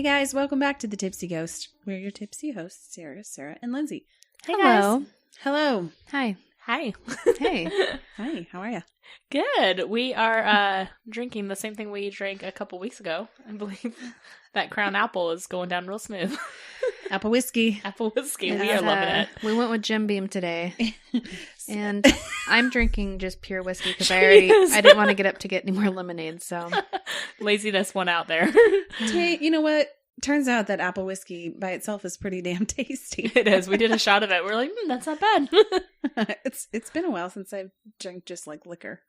guys, welcome back to The Tipsy Ghost. We're your tipsy hosts, Sarah, and Lindsay. Hey Hello. guys. Hello. Hi. Hi. Hey. Hi, how are you? Good. We are drinking the same thing we drank a couple weeks ago. I believe that Crown Apple is going down real smooth. Apple whiskey. Apple whiskey. Yes, We are loving it. We went with Jim Beam today. And I'm drinking just pure whiskey because I didn't want to get up to get any more lemonade. So Laziness won out there. Hey, you know what? Turns out that apple whiskey by itself is pretty damn tasty. It is. We did a shot of it. We're like, that's not bad. It's been a while since I've drank just like liquor.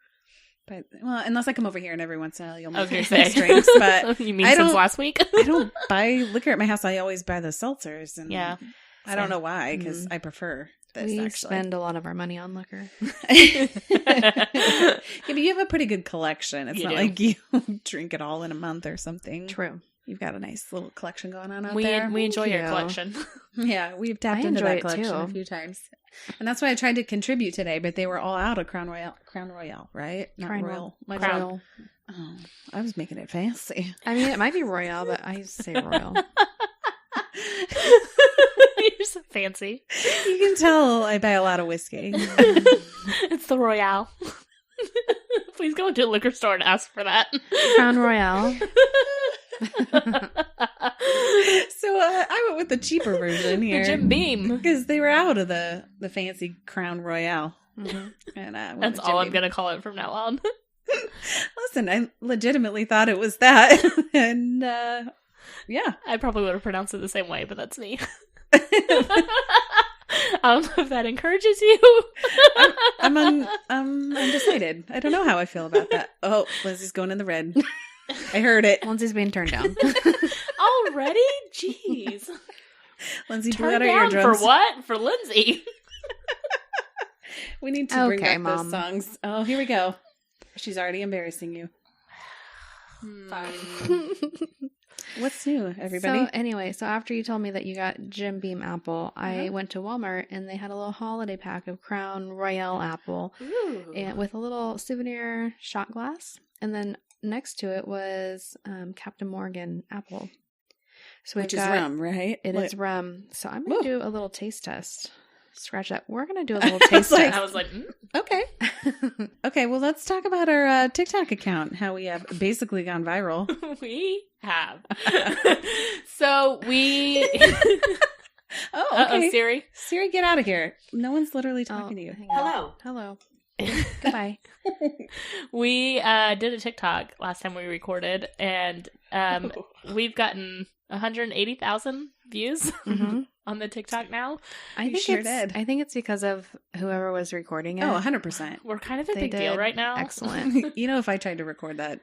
But well, unless I come over here and every once in a while you'll I was make going to nice say. drinks. But You mean I since don't- last week? I don't buy liquor at my house. I always buy the seltzers. And Yeah. I don't know why, because I prefer this we actually. spend a lot of our money on liquor. Yeah, but you have a pretty good collection. It's You not do. like you drink it all in a month or something. True. You've got a nice little collection going on out We there. enjoy your you. collection. Yeah, we've tapped I into enjoy that it collection too. a few times. And that's why I tried to contribute today, but they were all out of Crown Royale, right? Not Crown Royal. My Crown. Royal. Oh, I was making it fancy. I mean, it might be Royale, but I say Royal. You're so fancy. You can tell I buy a lot of whiskey. It's the Royale. Please go into a liquor store and ask for that. Crown Royale. So I went with the cheaper version The here. Jim Beam. Because they were out of the fancy Crown Royale. Mhm. And I went That's with all Jim I'm Beam. going to call it from now on. Listen, I legitimately thought it was that. And yeah. I probably would have pronounced it the same way, but that's me. I don't know if that encourages you. I'm undecided. I don't know how I feel about that. Oh, Lizzie's going in the red. I heard it. Lindsay's being turned down. Already? Jeez. Lindsay blew Turn out her down eardrums. for what? For Lindsay. We need to bring Okay, back Mom. those songs. Oh, here we go. She's already embarrassing you. Fine. What's new, everybody? So anyway, so after you told me that you got Jim Beam apple, I went to Walmart and they had a little holiday pack of Crown Royale apple Ooh. and with a little souvenir shot glass. And then next to it was Captain Morgan apple. So Which is rum, right? It Look. is rum. So I'm going Ooh. to do a little taste test. Scratch that. We're going to do a little taste like- I was like, Okay. Okay, well, let's talk about our TikTok account, how we have basically gone viral. we have. So we... Oh, Uh-oh, okay. Siri. Siri, get out of here. No one's literally talking to you. hang on. Hello. Goodbye. We did a TikTok last time we recorded, and we've gotten 180,000 views hmm on the TikTok now. I You think sure it's, did. I think it's because of whoever was recording it. Oh, 100%. We're kind of a They big deal did right now. excellent. You know, if I tried to record that,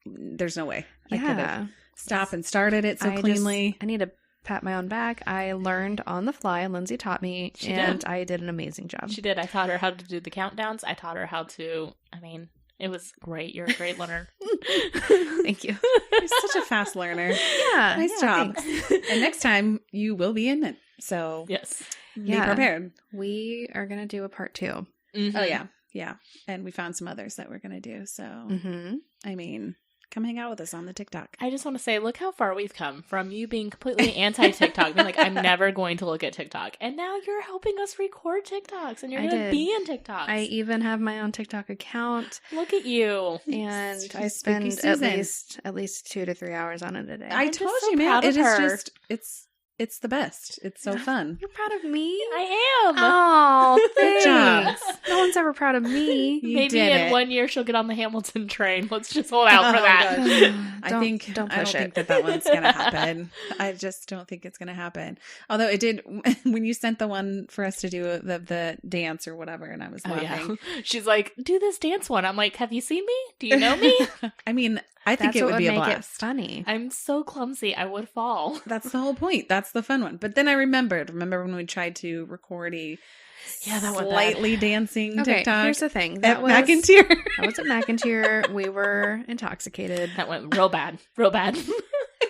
there's no way I could have Yeah. stopped and started it so I cleanly. I need to pat my own back. I learned on the fly, and Lindsay taught me, She and did. I did an amazing job. She did. I taught her how to do the countdowns. I taught her how to, it was great. You're a great learner. Thank you. You're such a fast learner. Yeah. Nice yeah, job. thanks. And next time you will be in it. So Yes. be Yeah. prepared. We are going to do a part 2. Mhm. Oh, yeah. Yeah. And we found some others that we're going to do. So, Mm-hmm. I mean, come hang out with us on the TikTok. I just want to say, look how far we've come from you being completely anti-TikTok, being like, I'm never going to look at TikTok. And now you're helping us record TikToks, and you're I going to did. be in TikToks. I even have my own TikTok account, Look at you. and She's I spooky spend Susan. at least 2 to 3 hours on it a day. I I'm just told so you, man. proud It of is her. just, it's the best. It's so fun. You're proud of me? I am. Oh, Good job. thanks. No one's ever proud of me. You Maybe did in it. 1 year she'll get on the Hamilton train. Let's just hold out for Oh, that. I Don't don't push think it. that one's gonna happen. I just don't think it's gonna happen. Although it did when you sent the one for us to do the dance or whatever, and I was Oh, laughing. yeah. She's like, do this dance one. I'm like, have you seen me? Do you know me? I mean, I think That's it what would be a make it blast. funny. I'm so clumsy. I would fall. That's the whole point. That's the fun one. But then I remember when we tried to record a Yeah, that went bad. slightly dancing Okay, TikTok here's the thing. at That was McIntyre. I was at McIntyre. We were intoxicated. That went real bad. Real bad. It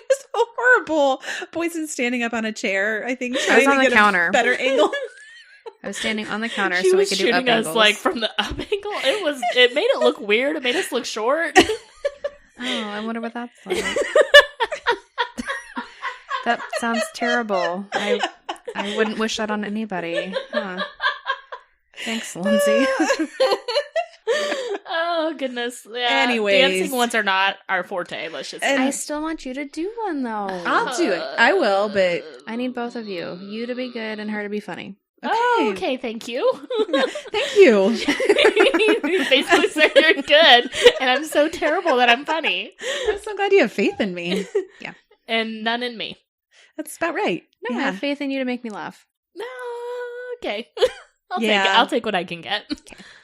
was horrible. Boyson standing up on a chair, I think, I was trying on to the get counter. a better angle. I was standing on the counter She so we was could do up shooting us angles. like from the up angle. It made it look weird. It made us look short. Oh, I wonder what that's like. That sounds terrible. I wouldn't wish that on anybody. Huh. Thanks, Lindsay. Oh, goodness. Yeah. Anyways. Dancing ones are not our forte. Let's just say. I still want you to do one, though. I'll do it. I will, but I need both of you. You to be good and her to be funny. Oh, okay. Thank you. Thank you. You basically said you're good, and I'm so terrible that I'm funny. I'm so glad you have faith in me. Yeah. And none in me. That's about right. No, I have faith in you to make me laugh. No, okay. I'll take it. I'll take what I can get.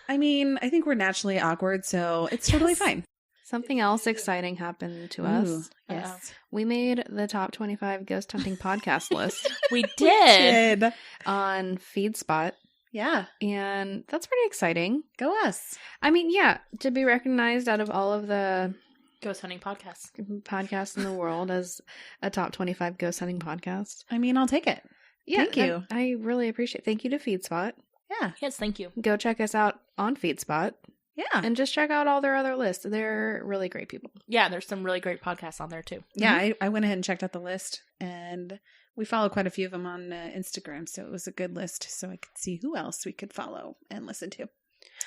I mean, I think we're naturally awkward, so it's totally fine. Something else exciting happened to us. Yes. We made the top 25 ghost hunting podcast list We did. on FeedSpot. Yeah. And that's pretty exciting. Go us. I mean, yeah, to be recognized out of all of the Ghost hunting podcasts. podcasts in the world as a top 25 ghost hunting podcast. I mean, I'll take it. Yeah, Thank you. I really appreciate it. Thank you to FeedSpot. Yeah. Yes, thank you. Go check us out on FeedSpot Yeah. and just check out all their other lists. They're really great people. Yeah, there's some really great podcasts on there too. Yeah, I went ahead and checked out the list, and we follow quite a few of them on Instagram, so it was a good list, so I could see who else we could follow and listen to.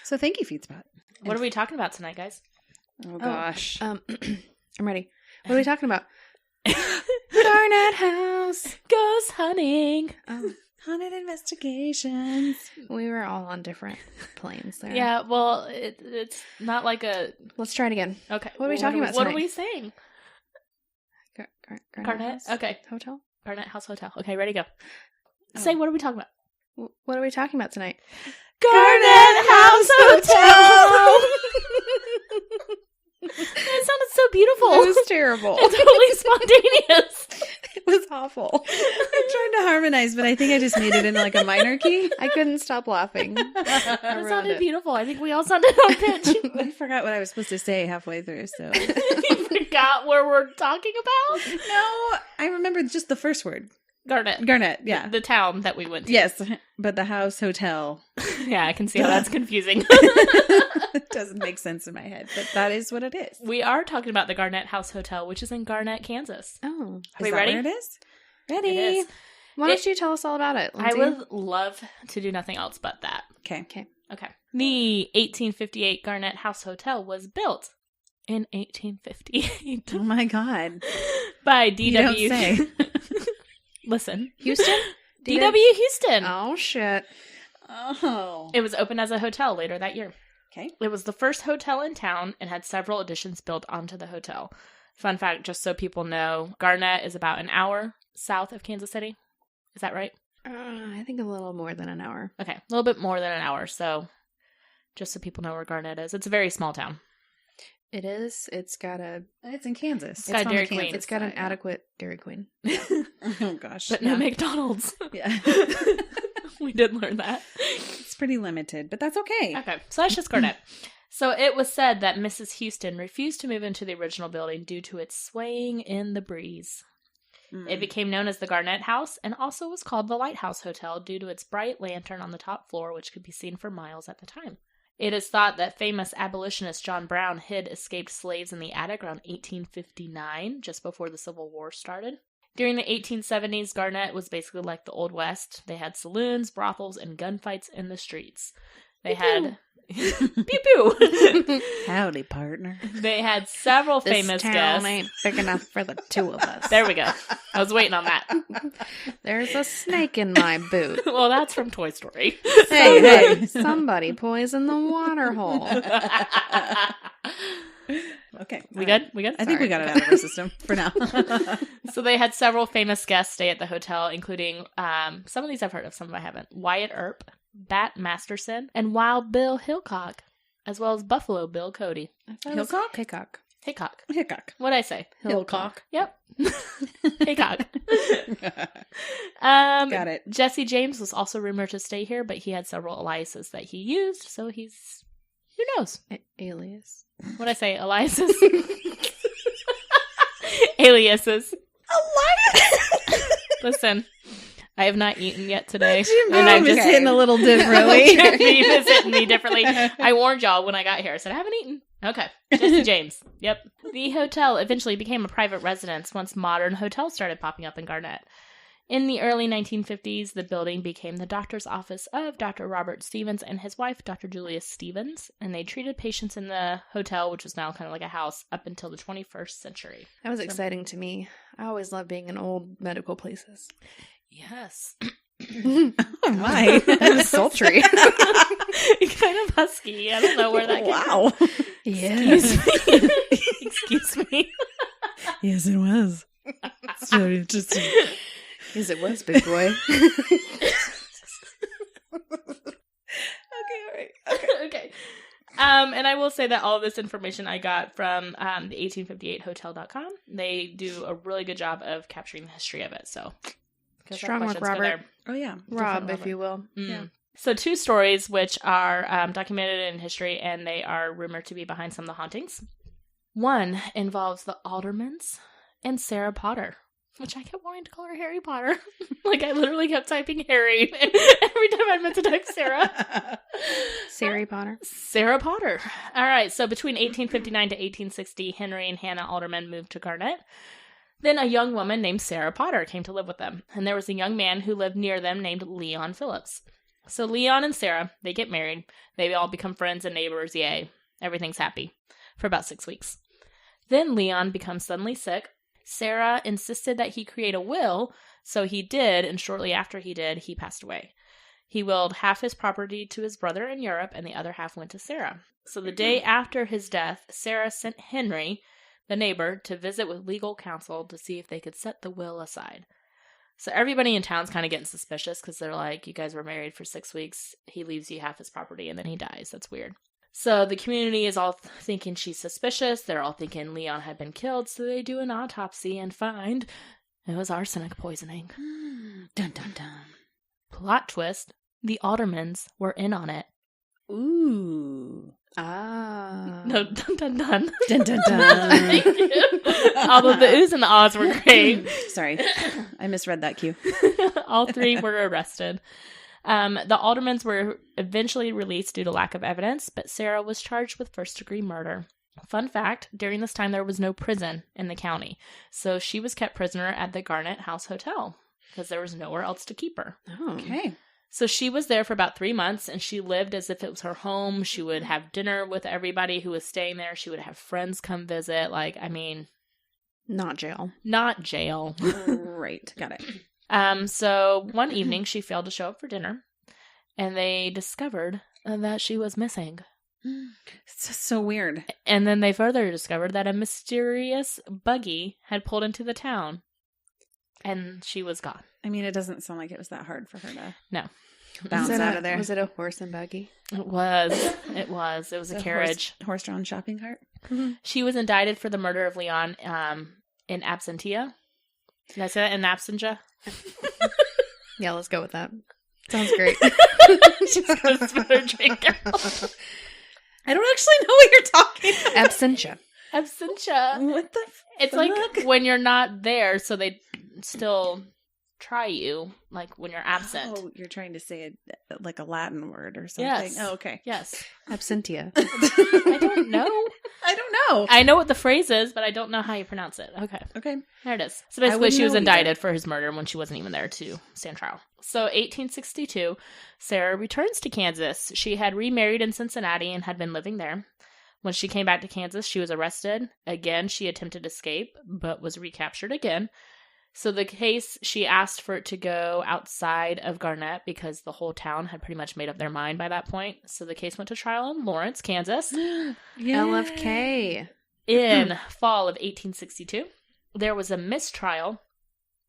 So thank you, FeedSpot. What are we talking about tonight, guys? Oh, gosh. I'm ready. What are we talking about? Garnett House. Ghost hunting. Haunted investigations. We were all on different planes there. Yeah, well, it's not like a... Let's try it again. Okay. What are we talking about What are tonight? we saying? Garnett? House Okay. Hotel? Garnett House Hotel. Okay, ready, go. Say, what are we talking about? What are we talking about tonight? Garnett House Hotel! That sounded so beautiful. It was terrible. It's totally spontaneous. It was awful. I'm trying to harmonize, but I think I just made it in like a minor key. I couldn't stop laughing. That sounded beautiful. I think we all sounded on pitch. I forgot what I was supposed to say halfway through, so. You forgot where we're talking about? No, I remember just the first word. Garnett. Garnett, yeah. The town that we went to. Yes, but the house hotel. Yeah, I can see how that's confusing. It doesn't make sense in my head, but that is what it is. We are talking about the Garnett House Hotel, which is in Garnett, Kansas. Oh. Are we ready? Where it is? Ready. It is. Why don't you tell us all about it, Lindsay? I would love to do nothing else but that. Okay. Okay. The 1858 Garnett House Hotel was built in 1858 Oh my God. by You don't D.W. say. Listen. Houston? D.W. Houston. Oh, shit. Oh. It was opened as a hotel later that year. Okay. It was the first hotel in town and had several additions built onto the hotel. Fun fact, just so people know, Garnett is about an hour south of Kansas City. Is that right? I think a little more than an hour. Okay, a little bit more than an hour. So just so people know where Garnett is. It's a very small town. It is. It's got It's in Kansas. It's got on the Dairy Queen. Kansas It's got an side. adequate Dairy Queen. Oh gosh. But no yeah. McDonald's. Yeah. We did learn that. It's pretty limited, but that's okay. Okay, so that's just Garnett. So it was said that Mrs. Houston refused to move into the original building due to its swaying in the breeze. It became known as the Garnett House and also was called the Lighthouse Hotel due to its bright lantern on the top floor, which could be seen for miles at the time. It is thought that famous abolitionist John Brown hid escaped slaves in the attic around 1859, just before the Civil War started. During the 1870s, Garnett was basically like the Old West. They had saloons, brothels, and gunfights in the streets. They had... Pew-pew! Howdy, partner. They had several This famous town guests. ain't big enough for the two of us. There we go. I was waiting on that. There's a snake in my boot. Well, that's from Toy Story. Hey. Somebody poisoned the water hole. Okay. We good? We good? I think we got it out of our system for now. So they had several famous guests stay at the hotel, including some of these I've heard of, some of I haven't. Wyatt Earp, Bat Masterson, and Wild Bill Hickok, as well as Buffalo Bill Cody. Hillcock? Hickok. Hickok. Hickok. What'd I say? Hillcock. Yep. Hickok. Got it. Jesse James was also rumored to stay here, but he had several aliases that he used, so he's... Who knows? Alias. What'd I say? Aliases? Aliases. Elias! Listen, I have not eaten yet today. Your And I'm mom is just hitting a little differently. He was hitting me differently. I warned y'all when I got here. I said, I haven't eaten. Okay. Jesse James. Yep. The hotel eventually became a private residence once modern hotels started popping up in Garnett. In the early 1950s, the building became the doctor's office of Dr. Robert Stevens and his wife, Dr. Julia Stevens, and they treated patients in the hotel, which was now kind of like a house, up until the 21st century. That was exciting to me. I always love being in old medical places. Yes. Oh my. It was sultry. You're kind of husky. I don't know where that came Wow. from. Excuse me. Excuse me. Yes, it was. So interesting. Yes, it was, big boy. Okay, all right. Okay. And I will say that all of this information I got from the 1858hotel.com. They do a really good job of capturing the history of it. So, Strong work, Robert. Oh, yeah. Rob, if you will. Yeah. So 2 stories which are documented in history, and they are rumored to be behind some of the hauntings. One involves the Aldermans and Sarah Potter, which I kept wanting to call her Harry Potter. Like, I literally kept typing Harry every time I meant to type Sarah. Sarah Potter. Sarah Potter. All right, so between 1859 to 1860, Henry and Hannah Alderman moved to Garnett. Then a young woman named Sarah Potter came to live with them, and there was a young man who lived near them named Leon Phillips. So Leon and Sarah, they get married. They all become friends and neighbors. Yay. Everything's happy for about 6 weeks. Then Leon becomes suddenly sick. Sarah insisted that he create a will, so he did, and shortly after he did, he passed away. He willed half his property to his brother in Europe, and the other half went to Sarah. So the day after his death, Sarah sent Henry, the neighbor, to visit with legal counsel to see if they could set the will aside. So everybody in town's kind of getting suspicious because they're like, you guys were married for 6 weeks. He leaves you half his property and then he dies. That's weird. So the community is all thinking she's suspicious. They're all thinking Leon had been killed. So they do an autopsy and find it was arsenic poisoning. Dun, dun, dun. Plot twist. The Aldermans were in on it. Ooh. Ah. No, dun dun dun. Dun, dun, dun. Thank you. All of the oohs and the ahs were great. Sorry. I misread that cue. All 3 were arrested. The Aldermans were eventually released due to lack of evidence, but Sarah was charged with first-degree murder. Fun fact, during this time there was no prison in the county, so she was kept prisoner at the Garnett House Hotel because there was nowhere else to keep her. Oh. Okay. So she was there for about 3 months, and she lived as if it was her home. She would have dinner with everybody who was staying there. She would have friends come visit. Like, I mean... Not jail. Not jail. Right. Got it. So one evening, she failed to show up for dinner, and they discovered that she was missing. It's so weird. And then they further discovered that a mysterious buggy had pulled into the town, and she was gone. I mean, it doesn't sound like it was that hard for her to No. bounce out of there. Was it a horse and buggy? It was. It was a carriage. Horse-drawn shopping cart. She was indicted for the murder of Leon in absentia. Did I say that? In absentia? Yeah, let's go with that. Sounds great. She's going to spit her drink out. I don't actually know what you're talking about. Absentia. Absentia. What the It's like when you're not there, so they still try you, like when you're absent. Oh, you're trying to say it like a Latin word or something. Yes. Oh, okay. Yes. Absentia. I don't know. I don't know. I know what the phrase is, but I don't know how you pronounce it. Okay. Okay. There it is. So basically, wouldn't she was know indicted either. for his murder when she wasn't even there to stand trial. So 1862, Sarah returns to Kansas. She had remarried in Cincinnati and had been living there. When she came back to Kansas, she was arrested. Again, she attempted to escape, but was recaptured again. So the case, she asked for it to go outside of Garnett because the whole town had pretty much made up their mind by that point. So the case went to trial in Lawrence, Kansas. LFK. In fall of 1862. There was a mistrial,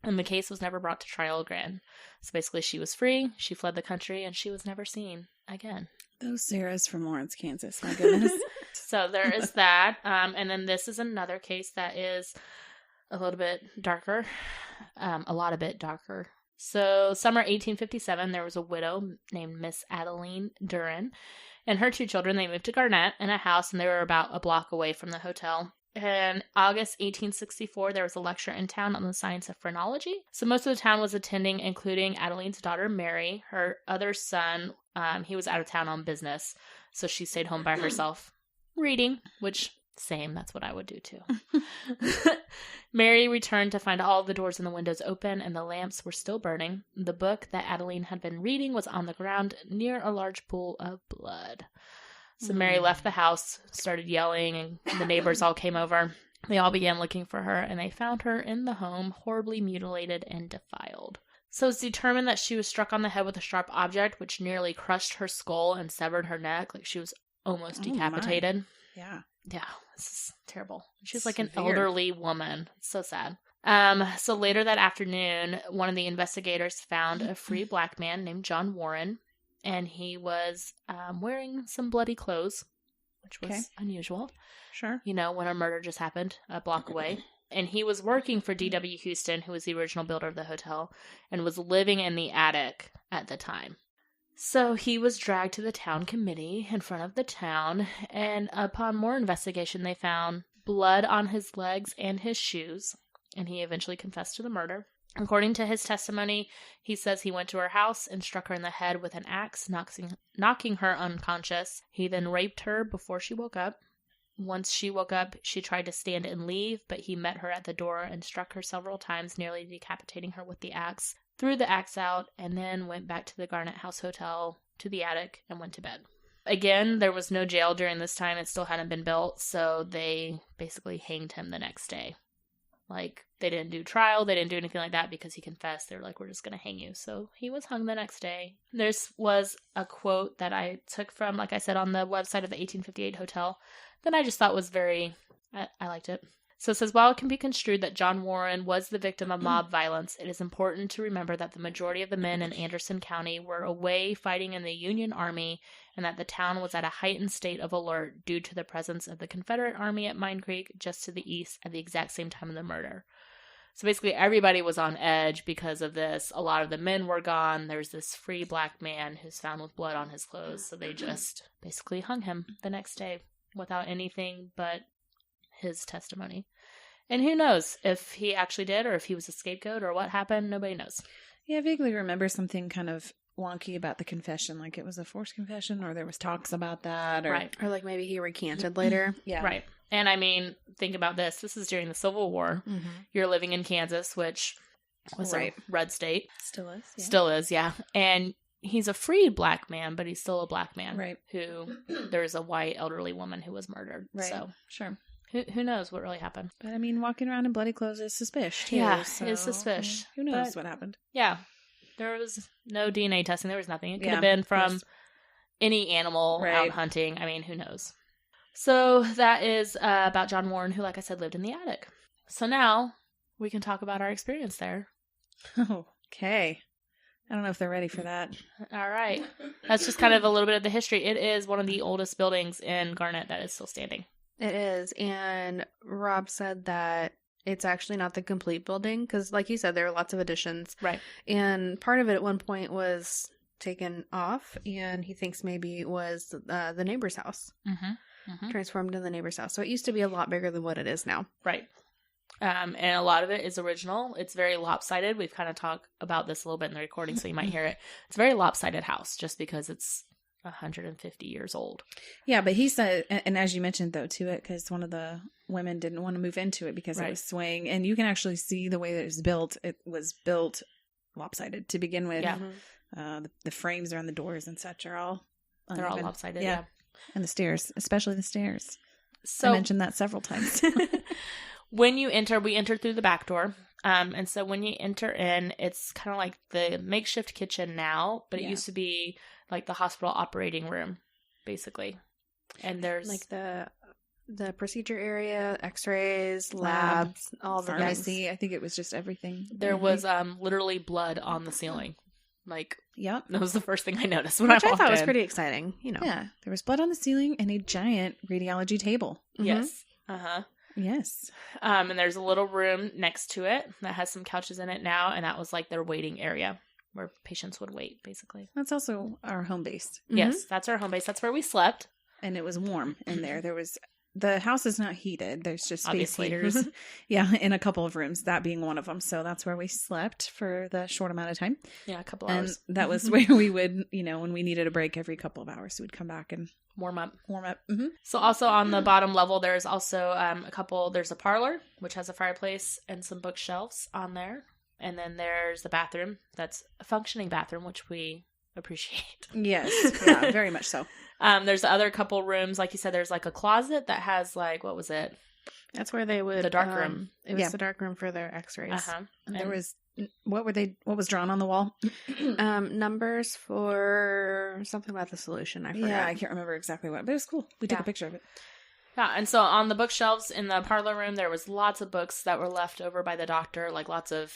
and the case was never brought to trial again. So basically, she was free, she fled the country, and she was never seen again. Those Sarahs from Lawrence, Kansas. My goodness. So there is that. And then this is another case that is a little bit darker. A lot of bit darker. So summer 1857, there was a widow named Miss Adeline Duran. And her 2 children, they moved to Garnett in a house, and they were about a block away from the hotel. In August 1864, there was a lecture in town on the science of phrenology. So most of the town was attending, including Adeline's daughter, Mary. Her other son, he was out of town on business, so she stayed home by herself. reading, which, same, that's what I would do too. Mary returned to find all the doors and the windows open and the lamps were still burning. The book that Adeline had been reading was on the ground near a large pool of blood. So Mary left the house, started yelling, and the neighbors all came over. They all began looking for her, and they found her in the home, horribly mutilated and defiled. So it's determined that she was struck on the head with a sharp object, which nearly crushed her skull and severed her neck. Like, she was almost decapitated. Yeah. Yeah, this is terrible. She's like an elderly woman. It's so sad. So later that afternoon, one of the investigators found a free black man named John Warren, and he was wearing some bloody clothes, which was unusual. Sure. You know, when a murder just happened a block away. And he was working for D.W. Houston, who was the original builder of the hotel, and was living in the attic at the time. So he was dragged to the town committee in front of the town, and upon more investigation, they found blood on his legs and his shoes, and he eventually confessed to the murder. According to his testimony, he says he went to her house and struck her in the head with an axe, knocking her unconscious. He then raped her before she woke up. Once she woke up, she tried to stand and leave, but he met her at the door and struck her several times, nearly decapitating her with the axe, threw the axe out, and then went back to the Garnett House Hotel, to the attic, and went to bed. Again, there was no jail during this time. It still hadn't been built, so they basically hanged him the next day. Like, they didn't do trial, they didn't do anything like that because he confessed. They were like, we're just going to hang you. So he was hung the next day. This was a quote that I took from, like I said, on the website of the 1858 hotel that I just thought was very, I liked it. So it says, while it can be construed that John Warren was the victim of mob violence, it is important to remember that the majority of the men in Anderson County were away fighting in the Union Army and that the town was at a heightened state of alert due to the presence of the Confederate Army at Mine Creek just to the east at the exact same time of the murder. So basically everybody was on edge because of this. A lot of the men were gone. There's this free black man who's found with blood on his clothes. So they just basically hung him the next day without anything but his testimony. And who knows if he actually did or if he was a scapegoat or what happened. Nobody knows. Yeah, I vaguely remember something kind of wonky about the confession. Like it was a forced confession or there was talks about that. Or... Right. Or like maybe he recanted later. Yeah. Right. And I mean, think about this. This is during the Civil War. Mm-hmm. You're living in Kansas, which was a red state. Still is. Yeah. Still is, yeah. And he's a free black man, but he's still a black man. Right. Who, there's a white elderly woman who was murdered. Right. So, sure. Who knows what really happened? But I mean, walking around in bloody clothes is suspicious. Too, yeah, so, it's suspicious. Who knows what happened? Yeah. There was no DNA testing. There was nothing. It could have Yeah, been from any animal Right. out hunting. I mean, who knows? So that is about John Warren, who, like I said, lived in the attic. So now we can talk about our experience there. Okay. I don't know if they're ready for that. All right. That's just kind of a little bit of the history. It is one of the oldest buildings in Garnett that is still standing. It is. And Rob said that it's actually not the complete building because, like you said, there are lots of additions. Right. And part of it at one point was taken off, and he thinks maybe it was the neighbor's house. Transformed into the neighbor's house. So it used to be a lot bigger than what it is now. Right. And a lot of it is original. It's very lopsided. We've kind of talked about this a little bit in the recording, so you might hear it. It's a very lopsided house just because it's 150 years old. Yeah, but he said, and as you mentioned, though, to it, because one of the women didn't want to move into it because it was swaying. And you can actually see the way that it was built. It was built lopsided to begin with. Yeah. The frames around the doors and such are all They're all lopsided, yeah. And the stairs, especially the stairs. So, I mentioned that several times. When you enter, we enter through the back door. And so when you enter in, it's kind of like the makeshift kitchen now, but it used to be like the hospital operating room, basically. And there's like the procedure area, x-rays, labs, all the pharmacy. things. I think it was just everything. There was literally blood on the ceiling. Like, yep. That was the first thing I noticed when Which I I walked thought was in. pretty exciting, you know. Yeah, there was blood on the ceiling and a giant radiology table. Yes. Uh-huh. Yes. And there's a little room next to it that has some couches in it now, and that was like their waiting area where patients would wait, basically. That's also our home base. Yes, that's our home base. That's where we slept. And it was warm in there. There was the house is not heated. There's just space Obviously. heaters. Yeah, in a couple of rooms, that being one of them. So that's where we slept for the short amount of time. Yeah, a couple And hours. that was where we would, when we needed a break every couple of hours, we'd come back and warm up. Mm-hmm. So also on the bottom level, there's also there's a parlor, which has a fireplace and some bookshelves on there. And then there's the bathroom. That's a functioning bathroom, which we appreciate. Yes. Yeah, very much so. There's the other couple rooms. Like you said, there's like a closet that has like, what was it? That's where they would... The dark room. It was the dark room for their x-rays. Uh-huh. And there was... What was drawn on the wall? Numbers for something about the solution. I forgot. Yeah, I can't remember exactly what, but it was cool. We took a picture of it. Yeah, and so on the bookshelves in the parlor room, there was lots of books that were left over by the doctor, like lots of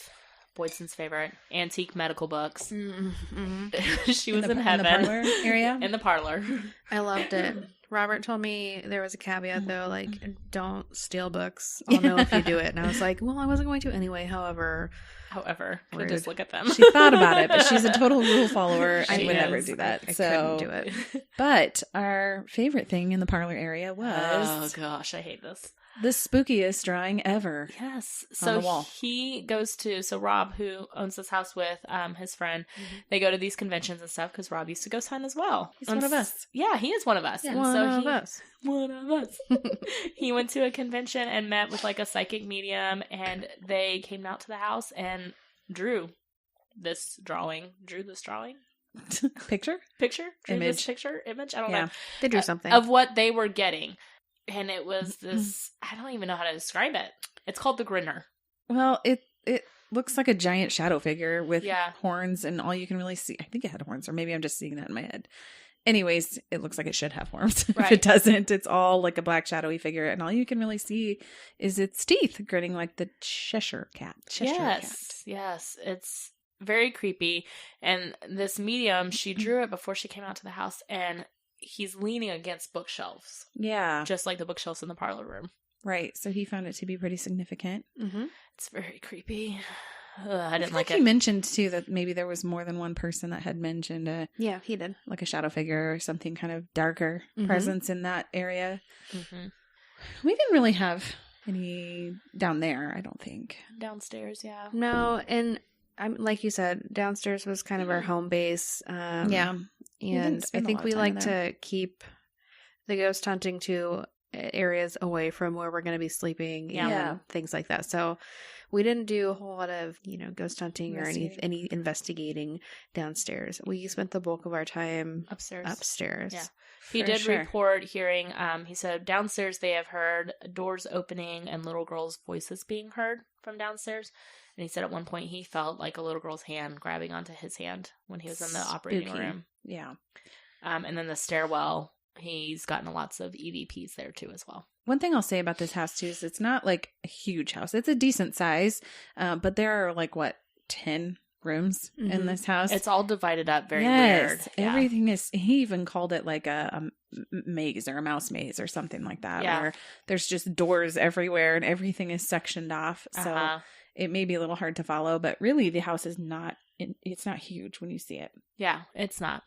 Boydson's favorite antique medical books. Mm-hmm. She was in heaven. In the parlor area? In the parlor. I loved it. Robert told me there was a caveat, though, like, don't steal books. I'll know if you do it. And I was like, well, I wasn't going to anyway, however, could just look at them. She thought about it, but she's a total rule follower. She would is. never do that. I so couldn't do it. But our favorite thing in the parlor area was Oh, gosh, I hate this. the spookiest drawing ever. Yes. On So the wall. he goes to, Rob, who owns this house with his friend, they go to these conventions and stuff because Rob used to go sign as well. He's one of us. Yeah, he is one of us. Yeah, And One so of he, us. One of us. He went to a convention and met with like a psychic medium, and they came out to the house and drew this drawing. Picture? Image? I don't know. They drew something. Of what they were getting. And it was this, I don't even know how to describe it. It's called the Grinner. Well, it looks like a giant shadow figure with Yeah. horns, and all you can really see, I think it had horns, or maybe I'm just seeing that in my head. Anyways, it looks like it should have horns. Right. If it doesn't, it's all like a black shadowy figure, and all you can really see is its teeth grinning like the Cheshire cat. Yes. It's very creepy. And this medium, she drew it before she came out to the house, and he's leaning against bookshelves, Yeah. just like the bookshelves in the parlor room. Right. So he found it to be pretty significant. Mm-hmm. It's very creepy. I didn't like He it. mentioned too that maybe there was more than one person that had mentioned Yeah, he did. like a shadow figure or something kind of darker Mhm. presence in that area. Mm-hmm. We didn't really have any down there, I don't think. Downstairs, yeah. No, and I'm like you said, downstairs was kind of our home base. Yeah. didn't And I spend a think lot of we time like in there. to keep the ghost hunting to areas away from where we're going to be sleeping Yeah. and things like that. So we didn't do a whole lot of, ghost hunting or Investigating. any investigating downstairs. We spent the bulk of our time Upstairs. upstairs. Yeah. He For did sure. report hearing, he said downstairs they have heard doors opening and little girls' voices being heard from downstairs. And he said at one point he felt like a little girl's hand grabbing onto his hand when he was in the operating Spooky. room. Yeah. And then the stairwell, he's gotten lots of EVPs there too as well. One thing I'll say about this house too is it's not like a huge house. It's a decent size, but there are like 10 rooms in Mhm. this house. It's all divided up very weird. Yeah. Everything is. He even called it like a maze or a mouse maze or something like that. Yeah. Where there's just doors everywhere and everything is sectioned off. So Uh-huh. it may be a little hard to follow, but really the house is not. It's not huge when you see it. Yeah, it's not.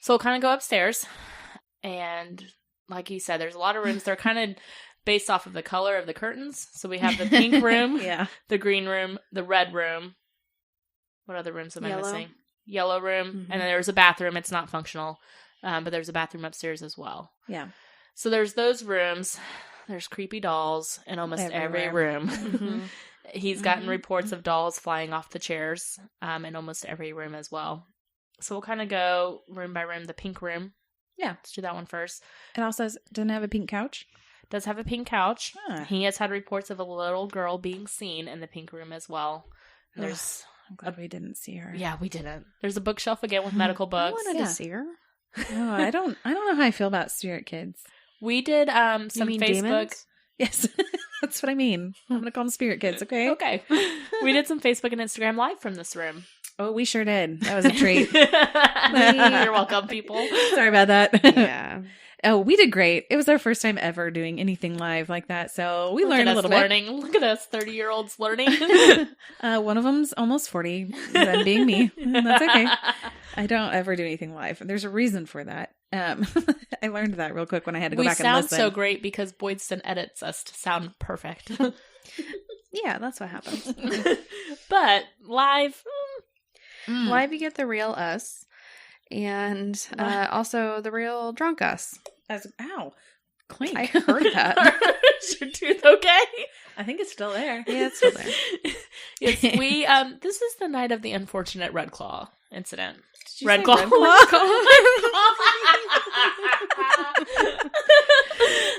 So we'll kind of go upstairs. And like you said, there's a lot of rooms. They're kind of based off of the color of the curtains. So we have the pink room, Yeah. the green room, the red room. What other rooms am I Yellow. missing? Yellow room. Mhm. And then there's a bathroom. It's not functional. But there's a bathroom upstairs as well. Yeah. So there's those rooms. There's creepy dolls in almost every Everywhere. room. Mhm. He's gotten Mhm. reports of dolls flying off the chairs in almost every room as well. So we'll kind of go room by room. The pink room. Yeah. Let's do that one first. It also doesn't have a pink couch. Does have a pink couch. Huh. He has had reports of a little girl being seen in the pink room as well. There's I'm glad we didn't see her. yeah, we didn't. There's a bookshelf again with medical I books. wanted Yeah. to see her. Oh, I don't know how I feel about spirit kids. We did You some mean Facebook. demons? Yes, that's what I mean. I'm gonna call them spirit kids. Okay. Okay. We did some Facebook and Instagram live from this room. Oh, we sure did. That was a treat. You're welcome, people. Sorry about that. Yeah. Oh, we did great. It was our first time ever doing anything live like that, so we Look learned at a little us learning. Look at us, 30-year-olds learning. bit. One of them's almost 40, them being me. That's okay. I don't ever do anything live. There's a reason for that. I learned that real quick when I had to go back and listen. We sound so great because Boydston edits us to sound perfect. Yeah, that's what happens. But live... Live, you get the real us. And also the real drunk us. Ow. Clink. I heard that. Is your tooth okay? I think it's still there. Yeah, it's still there. Yes, we this is the night of the unfortunate Red Claw incident. Red Claw. Claw?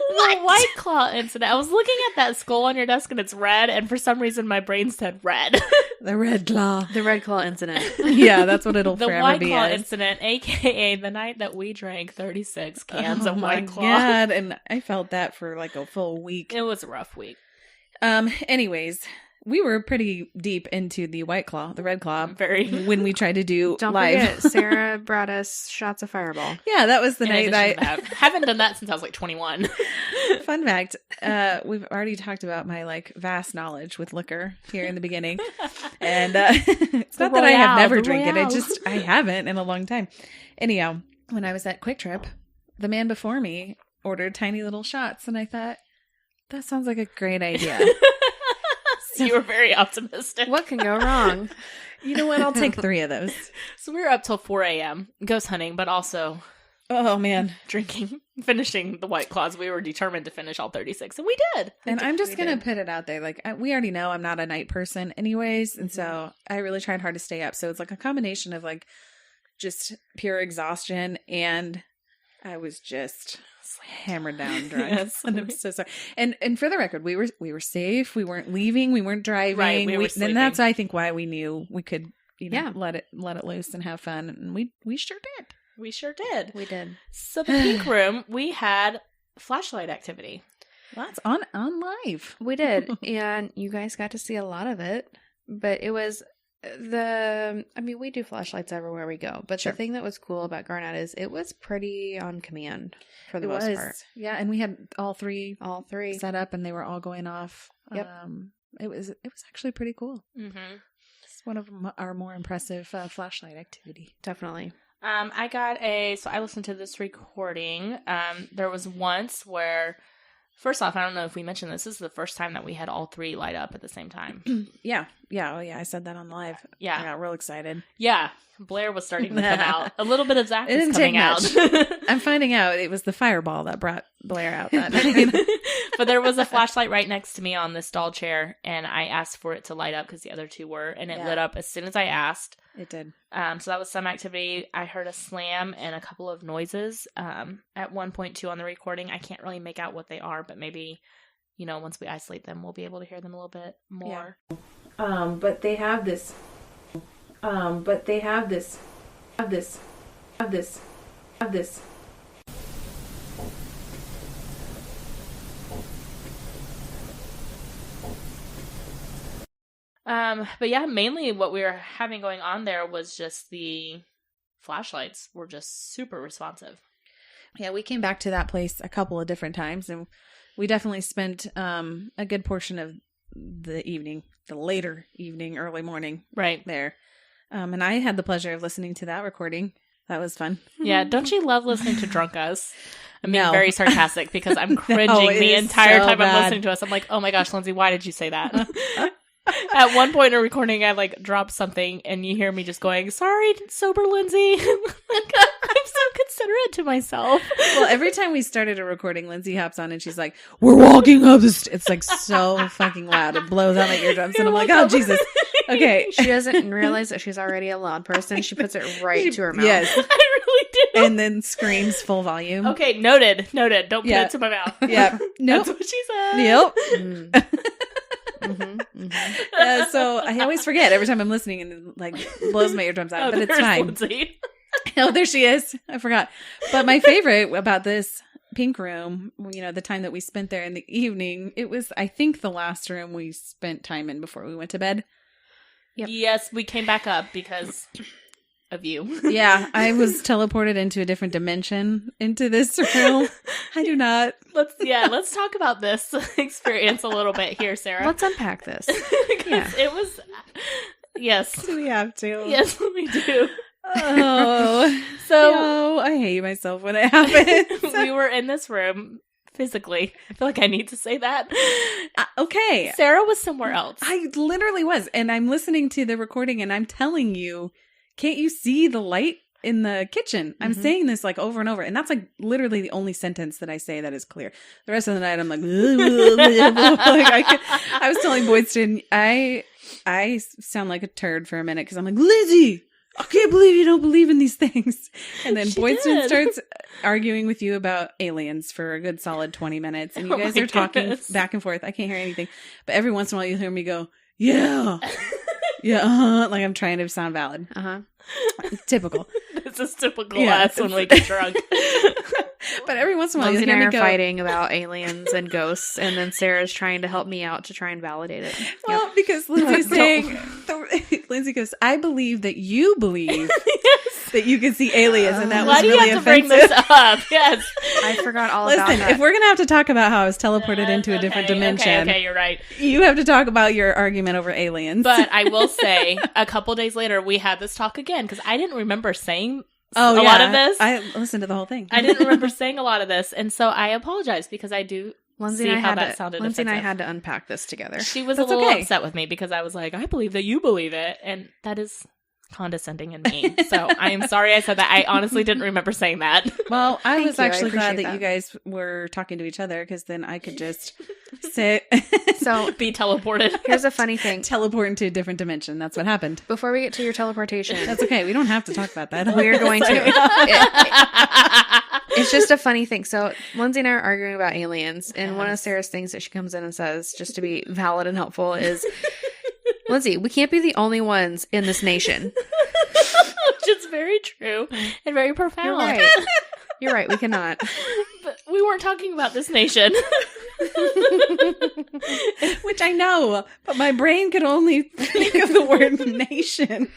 The White Claw incident. I was looking at that skull on your desk and it's red, and for some reason my brain said red. The Red Claw. The Red Claw incident. Yeah, that's what it'll forever White be. The White Claw as. incident, aka the night that we drank 36 cans of White Claw. God, and I felt that for like a full week. It was a rough week. Anyways, we were pretty deep into the White Claw, the Red Claw, Very. when we tried to do Don't live. forget, Sarah brought us shots of Fireball. Yeah, that was the In night addition that to that. Haven't done that since I was like 21. Fun fact, we've already talked about my like vast knowledge with liquor here in the beginning. And it's not that I have never drank it. I haven't in a long time. Anyhow, when I was at Quick Trip, the man before me ordered tiny little shots, and I thought, that sounds like a great idea. So you were very optimistic. What can go wrong? You know what? I'll take 3 of those. So we were up till 4 a.m. ghost hunting, but also Oh, man. drinking, finishing the White Claws. We were determined to finish all 36, and we did. And I'm just going to put it out there. Like, we already know I'm not a night person anyways. And so I really tried hard to stay up. So it's like a combination of like just pure exhaustion, and I was just hammered down drunk. Yes. And I'm so sorry. And for the record, we were safe. We weren't leaving. We weren't driving. Right, we were sleeping. And that's, I think, why we knew we could, Yeah. let it loose and have fun. And we sure did. We sure did. We did. So the pink room, we had flashlight activity. That's on live. We did. And you guys got to see a lot of it. But it was we do flashlights everywhere we go. But Sure. the thing that was cool about Garnett is it was pretty on command for the most part. Yeah, and we had all three set set up, and they were all going off. Yep. It was actually pretty cool. Mm-hmm. It's one of our more impressive flashlight activity. Definitely. I listened to this recording. There was once where, first off, I don't know if we mentioned this. This is the first time that we had all 3 light up at the same time. Yeah. Oh, yeah. I said that on live. Yeah. I got real excited. Yeah. Blair was starting to come out. A little bit of Zach It was didn't coming take out. I'm finding out it was the fireball that brought Blair out that night. But there was a flashlight right next to me on this stall chair, and I asked for it to light up because the other 2 were, and it lit up as soon as I asked. It did. So that was some activity. I heard a slam and a couple of noises at one point too on the recording. I can't really make out what they are, but maybe, once we isolate them, we'll be able to hear them a little bit more. Yeah. But they have this. But yeah, mainly what we were having going on there was just the flashlights were just super responsive. Yeah, we came back to that place a couple of different times, and we definitely spent a good portion of the evening, the later evening, early morning, right there. And I had the pleasure of listening to that recording. That was fun. Yeah, don't you love listening to drunk us? I'm being No. very sarcastic because I'm cringing it the is entire so time bad. I'm listening to us. I'm like, oh my gosh, Lindsay, why did you say that? At one point in a recording, I dropped something, and you hear me just going, "Sorry, sober Lindsay." I'm so considerate to myself. Well, every time we started a recording, Lindsay hops on and she's like, "We're walking up the it's like so fucking loud. It blows out my eardrums. And I'm like, oh, Jesus. Okay. She doesn't realize that she's already a loud person. She puts it right to her mouth. Yes. I really do. And then screams full volume. Okay, noted. Don't put it to my mouth. Yeah. Nope. That's what she said. Yep. Mm-hmm. So I always forget every time I'm listening, and it blows my eardrums out, but it's there's fine. Lindsay. Oh, there she is. I forgot. But my favorite about this pink room, the time that we spent there in the evening, it was, I think, the last room we spent time in before we went to bed. Yep. Yes, we came back up because of you. Yeah, I was teleported into a different dimension into this room. I do not. Let's talk about this experience a little bit here, Sarah. Let's unpack this. Because it was, yes. Do we have to? Yes, we do. Oh, believe myself when it happens. We were in this room physically. I feel like I need to say that. Okay. Sarah was somewhere else. I literally was. And I'm listening to the recording and I'm telling you, can't you see the light in the kitchen? I'm saying this like over and over. And that's like literally the only sentence that I say that is clear. The rest of the night I'm like, like I was telling Boydston, I sound like a turd for a minute because I'm like, Lizzie, I can't believe you don't believe in these things. And then Boydston starts arguing with you about aliens for a good solid 20 minutes. And you guys are talking back and forth. I can't hear anything. But every once in a while you hear me go, yeah. Yeah, like I'm trying to sound valid. Typical. This is typical us when we get drunk. But every once in a while Lindsay and I are fighting about aliens and ghosts, and then Sarah's trying to help me out to try and validate it. Well, because Lindsay's saying, Lindsay goes, I believe that you believe that you can see aliens, and that was really offensive. Why do you have to bring this up? Yes. I forgot all about that. Listen, if we're going to have to talk about how I was teleported into a different dimension. Okay, you're right. You have to talk about your argument over aliens. But I will say, a couple days later, we had this talk again, because I didn't remember saying a lot of this. I listened to the whole thing. I didn't remember saying a lot of this, and so I apologize because I do Lindsay see and I how had that to, sounded Lindsay offensive. and I had to unpack this together. She was a little upset with me because I was like, I believe that you believe it, and that is condescending and mean. So I am sorry I said that. I honestly didn't remember saying that. Well, I was actually glad that you guys were talking to each other because then I could just sit. So be teleported. Here's a funny thing. Teleport into a different dimension. That's what happened. Before we get to your teleportation. That's okay. We don't have to talk about that. We're going to. It's just a funny thing. So Lindsay and I are arguing about aliens, and one of Sarah's things that she comes in and says, just to be valid and helpful, is, Lindsay, we can't be the only ones in this nation. Which is very true and very profound. You're right. You're right. We cannot. But we weren't talking about this nation. Which I know, but my brain could only think of the word nation.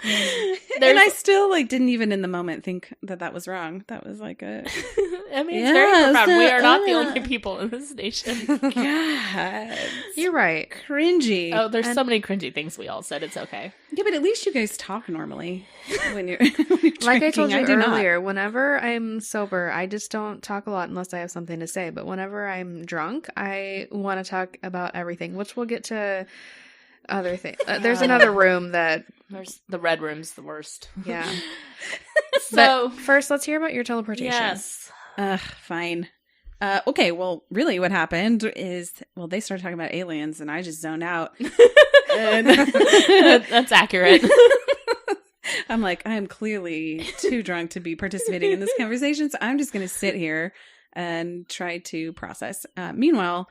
And I still didn't even in the moment think that was wrong. That was like a I mean, it's very profound. We are not the only people in this nation. God, you're right. Cringy. Oh, there's so many cringy things we all said. It's okay. Yeah, but at least you guys talk normally when you're like I told you earlier, whenever I'm sober, I just don't talk a lot unless I have something to say. But whenever I'm drunk, I want to talk about everything, which we'll get to other things. There's another room that... There's the red room's the worst. Yeah. So but first, let's hear about your teleportation. Yes. Fine. Okay, well, really what happened is, they started talking about aliens and I just zoned out. That's accurate. I'm like, I'm clearly too drunk to be participating in this conversation, so I'm just going to sit here and try to process. Meanwhile,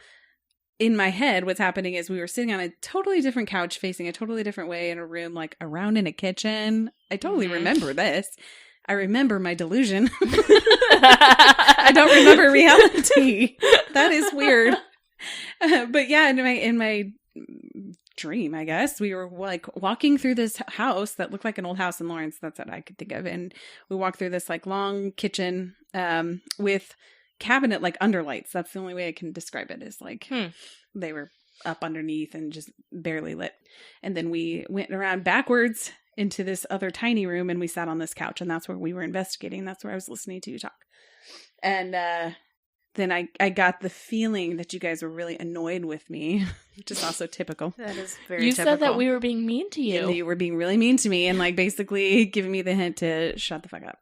in my head, what's happening is we were sitting on a totally different couch facing a totally different way in a room, like around in a kitchen. I totally remember this. I remember my delusion. I don't remember reality. That is weird. But yeah, in my dream, I guess, we were like walking through this house that looked like an old house in Lawrence. That's what I could think of. And we walked through this long kitchen with cabinet underlights. That's the only way I can describe it, is they were up underneath and just barely lit. And then we went around backwards into this other tiny room and we sat on this couch, and that's where we were investigating. That's where I was listening to you talk. And then I got the feeling that you guys were really annoyed with me, which is also typical. That is very You typical. said that we were being mean to you. And you were being really mean to me and basically giving me the hint to shut the fuck up.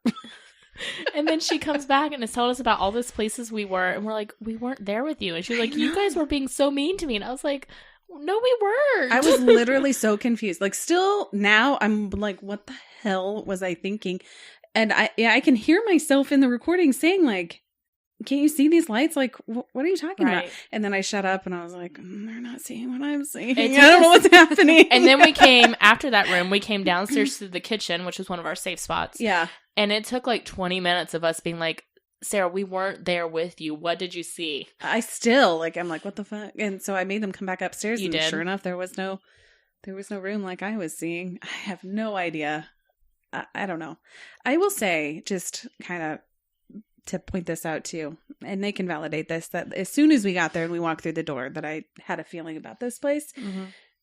And then she comes back and is telling us about all these places we were, and we're like, we weren't there with you. And she's like, you guys were being so mean to me. And I was like, no, we weren't. I was literally so confused. Still now I'm like, what the hell was I thinking? And I can hear myself in the recording saying can't you see these lights? What are you talking about? And then I shut up and I was like, they're not seeing what I'm seeing. I don't know what's happening. And then we came, after that room, we came downstairs to the kitchen, which was one of our safe spots. Yeah. And it took 20 minutes of us being like, Sarah, we weren't there with you. What did you see? I still, I'm like, what the fuck? And so I made them come back upstairs. You and did. Sure enough, there was no room like I was seeing. I have no idea. I don't know. I will say, just kind of to point this out too, and they can validate this, that as soon as we got there and we walked through the door, that I had a feeling about this place.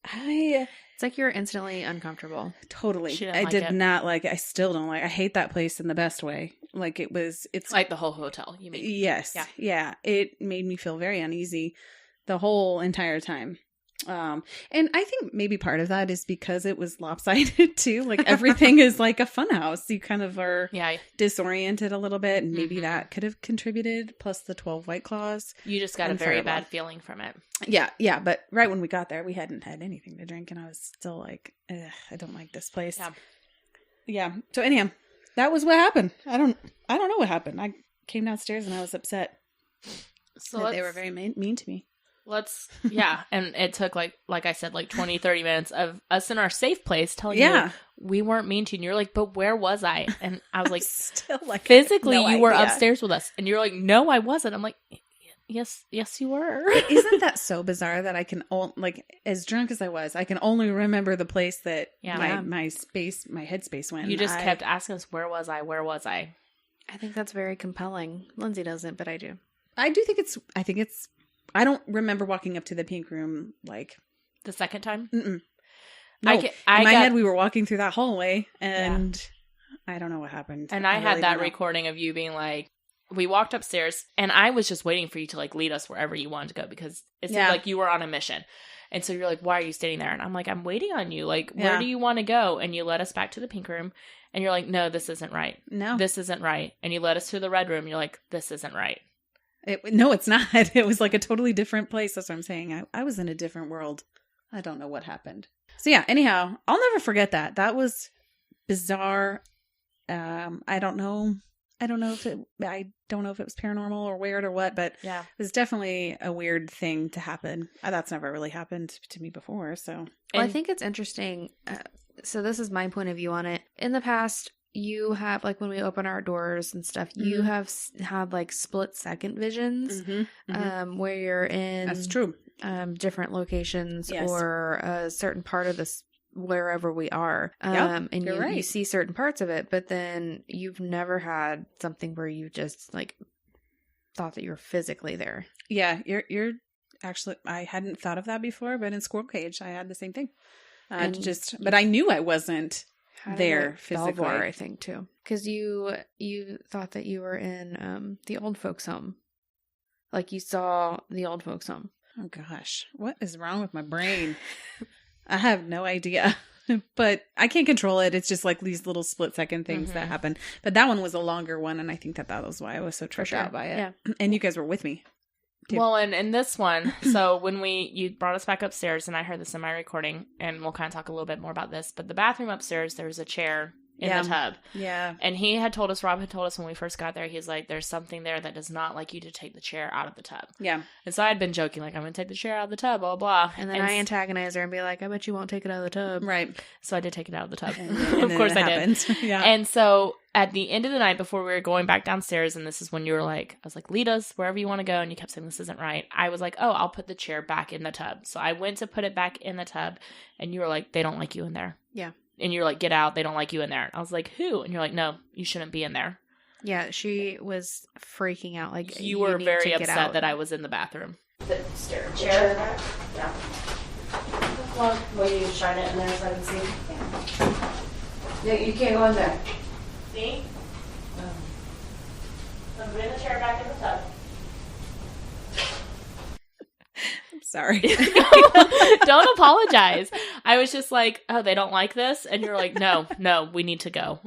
It's like you're instantly uncomfortable. Totally. She didn't I like did it. not like it. I still don't like it. I hate that place in the best way. Like it's like the whole hotel, you mean? Yes. Yeah. It made me feel very uneasy the whole entire time. And I think maybe part of that is because it was lopsided too. Like everything is like a fun house. You kind of are disoriented a little bit, and maybe that could have contributed. Plus the 12 White Claws. You just got a very bad feeling from it. Yeah. But right when we got there, we hadn't had anything to drink, and I was still like, I don't like this place. Yeah. So anyhow, that was what happened. I don't know what happened. I came downstairs and I was upset. So they were very mean to me. And it took like I said, like 20, 30 minutes of us in our safe place telling you we weren't mean to you. And you're like, but where was I? And I was like, still like physically you were upstairs with us. And you're like, no, I wasn't. I'm like, yes, you were. Isn't that so bizarre that I can like, as drunk as I was, I can only remember the place that my headspace went. You just kept asking us, where was I? I think that's very compelling. Lindsay doesn't, but I do. I think it's I don't remember walking up to the pink room like the second time. No. In my head, we were walking through that hallway, and I don't know what happened. And I had that recording of you being like, we walked upstairs, and I was just waiting for you to like lead us wherever you wanted to go because it seemed like you were on a mission. And so you're like, why are you standing there? And I'm like, I'm waiting on you. Like, where do you want to go? And you led us back to the pink room, and you're like, no, this isn't right. No, this isn't right. And you led us to the red room. You're like, this isn't right. No, it's not. It was like a totally different place. That's what I'm saying. I was in a different world. I don't know what happened. So yeah, anyhow, I'll never forget that. That was bizarre. I don't know if it was paranormal or weird or what, but it was definitely a weird thing to happen. That's never really happened to me before. So I think it's interesting. So this is my point of view on it. In the past, you have, like, when we open our doors and stuff, you have had like split second visions, where you're in that's true different locations or a certain part of this wherever we are, and you see certain parts of it, but then you've never had something where you just like thought that you were physically there. Yeah, you're actually, I hadn't thought of that before, but in Squirrel Cage I had the same thing. But I knew I wasn't there physically. Belvoir, I think too, because you thought that you were in the old folks home, like you saw the old folks home. Oh gosh, what is wrong with my brain? I have no idea, but I can't control it. It's just like these little split second things that happen. But that one was a longer one, and I think that was why I was so tripped out by it. Yeah. And you guys were with me. Too. Well, and in this one, so when you brought us back upstairs, and I heard this in my recording, and we'll kind of talk a little bit more about this, but the bathroom upstairs, there was a chair in the tub. Yeah. And Rob had told us when we first got there, he's like, there's something there that does not like you to take the chair out of the tub. Yeah. And so I had been joking, like, I'm going to take the chair out of the tub, blah, blah. And then I antagonize her and be like, I bet you won't take it out of the tub. Right. So I did take it out of the tub. And of course I did. Yeah. And so at the end of the night, before we were going back downstairs, and this is when you were like, I was like, lead us wherever you want to go. And you kept saying, this isn't right. I was like, oh, I'll put the chair back in the tub. So I went to put it back in the tub, and you were like, they don't like you in there. Yeah. And you're like, get out. They don't like you in there. I was like, who? And you're like, no, you shouldn't be in there. Yeah, she was freaking out. Like, you were very upset that I was in the bathroom. The chair back? Yeah. Well, will you shine it in there so I can see? Yeah, you can't go in there. See? I'm putting the chair back in the tub. Sorry. Don't apologize. I was just like, oh, they don't like this? And you're like, no, we need to go.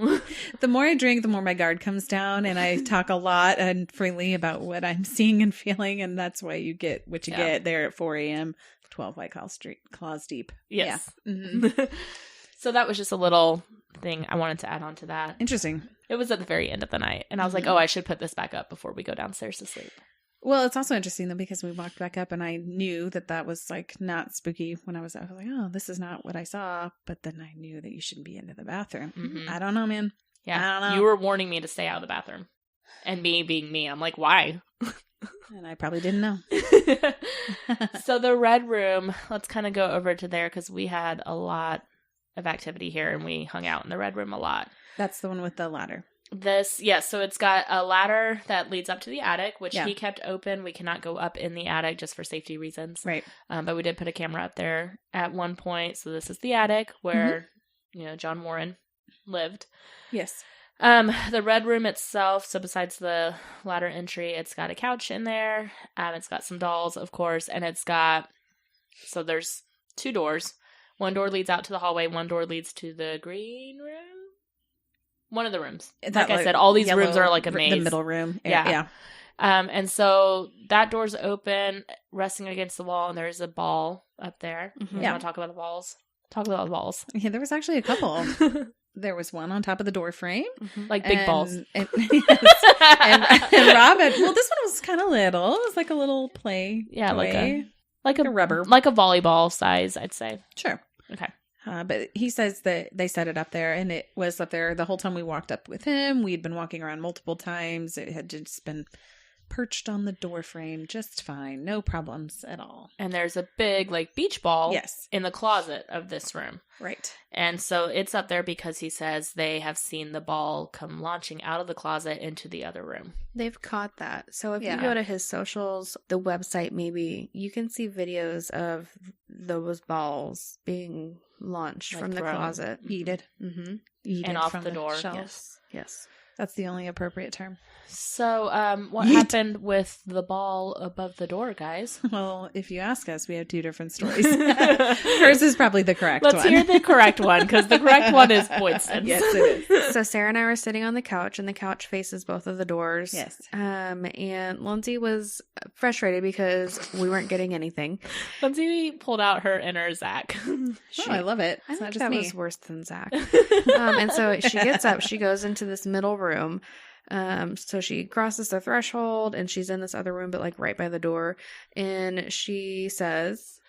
The more I drink, the more my guard comes down, and I talk a lot and freely about what I'm seeing and feeling, and that's why you get what you get there at 4 a.m., 12 White Claws deep. Yes. Yeah. Mm-hmm. So that was just a little thing I wanted to add on to that. Interesting. It was at the very end of the night, and I was like, oh, I should put this back up before we go downstairs to sleep. Well, it's also interesting, though, because we walked back up and I knew that was like not spooky when I was like, oh, this is not what I saw. But then I knew that you shouldn't be into the bathroom. Mm-hmm. I don't know, man. Yeah. I don't know. You were warning me to stay out of the bathroom. And me being me, I'm like, why? And I probably didn't know. So the red room, let's kind of go over to there because we had a lot of activity here and we hung out in the red room a lot. That's the one with the ladder. So it's got a ladder that leads up to the attic, which he kept open. We cannot go up in the attic just for safety reasons. Right. But we did put a camera up there at one point. So this is the attic where, John Warren lived. Yes. The red room itself, so besides the ladder entry, it's got a couch in there. It's got some dolls, of course, and so there's 2 doors. One door leads out to the hallway, one door leads to the green room. One of the rooms. Like I said, all these rooms are like a maze. The middle room. Yeah. And so that door's open, resting against the wall, and there's a ball up there. Mm-hmm. You want to talk about the balls? Talk about the balls. Yeah, there was actually a couple. There was one on top of the door frame. Mm-hmm. Like big balls. And Rob had, this one was kind of little. It was like a little play. Yeah, toy. like a rubber. Like a volleyball size, I'd say. Sure. Okay. But he says that they set it up there, and it was up there the whole time we walked up with him. We'd been walking around multiple times. It had just been perched on the door frame just fine. No problems at all. And there's a big, beach ball yes. in the closet of this room. Right. And so it's up there because he says they have seen the ball come launching out of the closet into the other room. They've caught that. So if you go to his socials, the website maybe, you can see videos of those balls being launched from the closet. Yeeted. Mm-hmm. Yeeted and off the door. Shelves. Yes. That's the only appropriate term. So, what happened with the ball above the door, guys? Well, if you ask us, we have 2 different stories. Hers is probably the correct one. Let's hear the correct one, because the correct one is Boydston's. Yes, it is. So Sarah and I were sitting on the couch, and the couch faces both of the doors. Yes. And Lindsay was frustrated because we weren't getting anything. Lindsay pulled out her inner Zach. I love it. It's not just that me. Was worse than Zach. And so she gets up, she goes into this middle room. So she crosses the threshold and she's in this other room, but right by the door. And she says,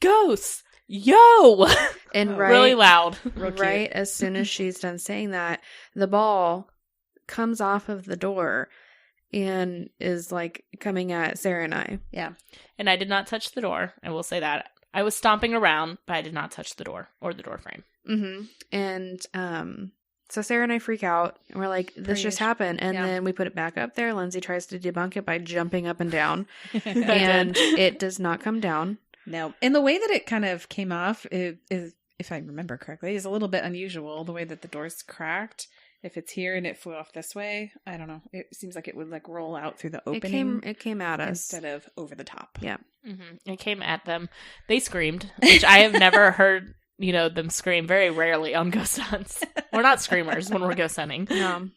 "Ghosts, yo!" And really loud. Right as soon as she's done saying that, the ball comes off of the door and is coming at Sarah and I. Yeah. And I did not touch the door. I will say that. I was stomping around, but I did not touch the door or the door frame. Mm-hmm. And, so Sarah and I freak out, and we're like, this just happened. And then we put it back up there. Lindsay tries to debunk it by jumping up and down. And it does not come down. No. And the way that it kind of came off is, if I remember correctly, is a little bit unusual. The way that the door's cracked. If it's here and it flew off this way, I don't know. It seems like it would roll out through the opening. It came at us. Instead of over the top. Yeah. Mm-hmm. It came at them. They screamed, which I have never heard them scream very rarely on ghost hunts. We're not screamers when we're ghost hunting. No.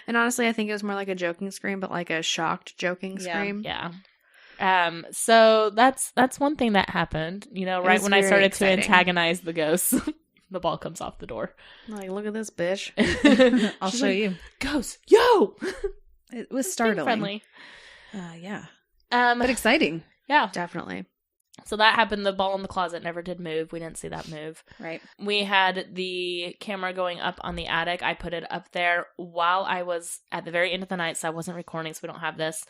And honestly, I think it was more like a joking scream, but like a shocked joking scream. Yeah. So that's one thing that happened. Right when I started to antagonize the ghosts, the ball comes off the door. Look at this bitch. I'll show you. Ghost, yo! It was startling. Friendly. Yeah. But exciting. Yeah. Definitely. So that happened. The ball in the closet never did move. We didn't see that move. Right. We had the camera going up on the attic. I put it up there while I was at the very end of the night, so I wasn't recording, so we don't have this.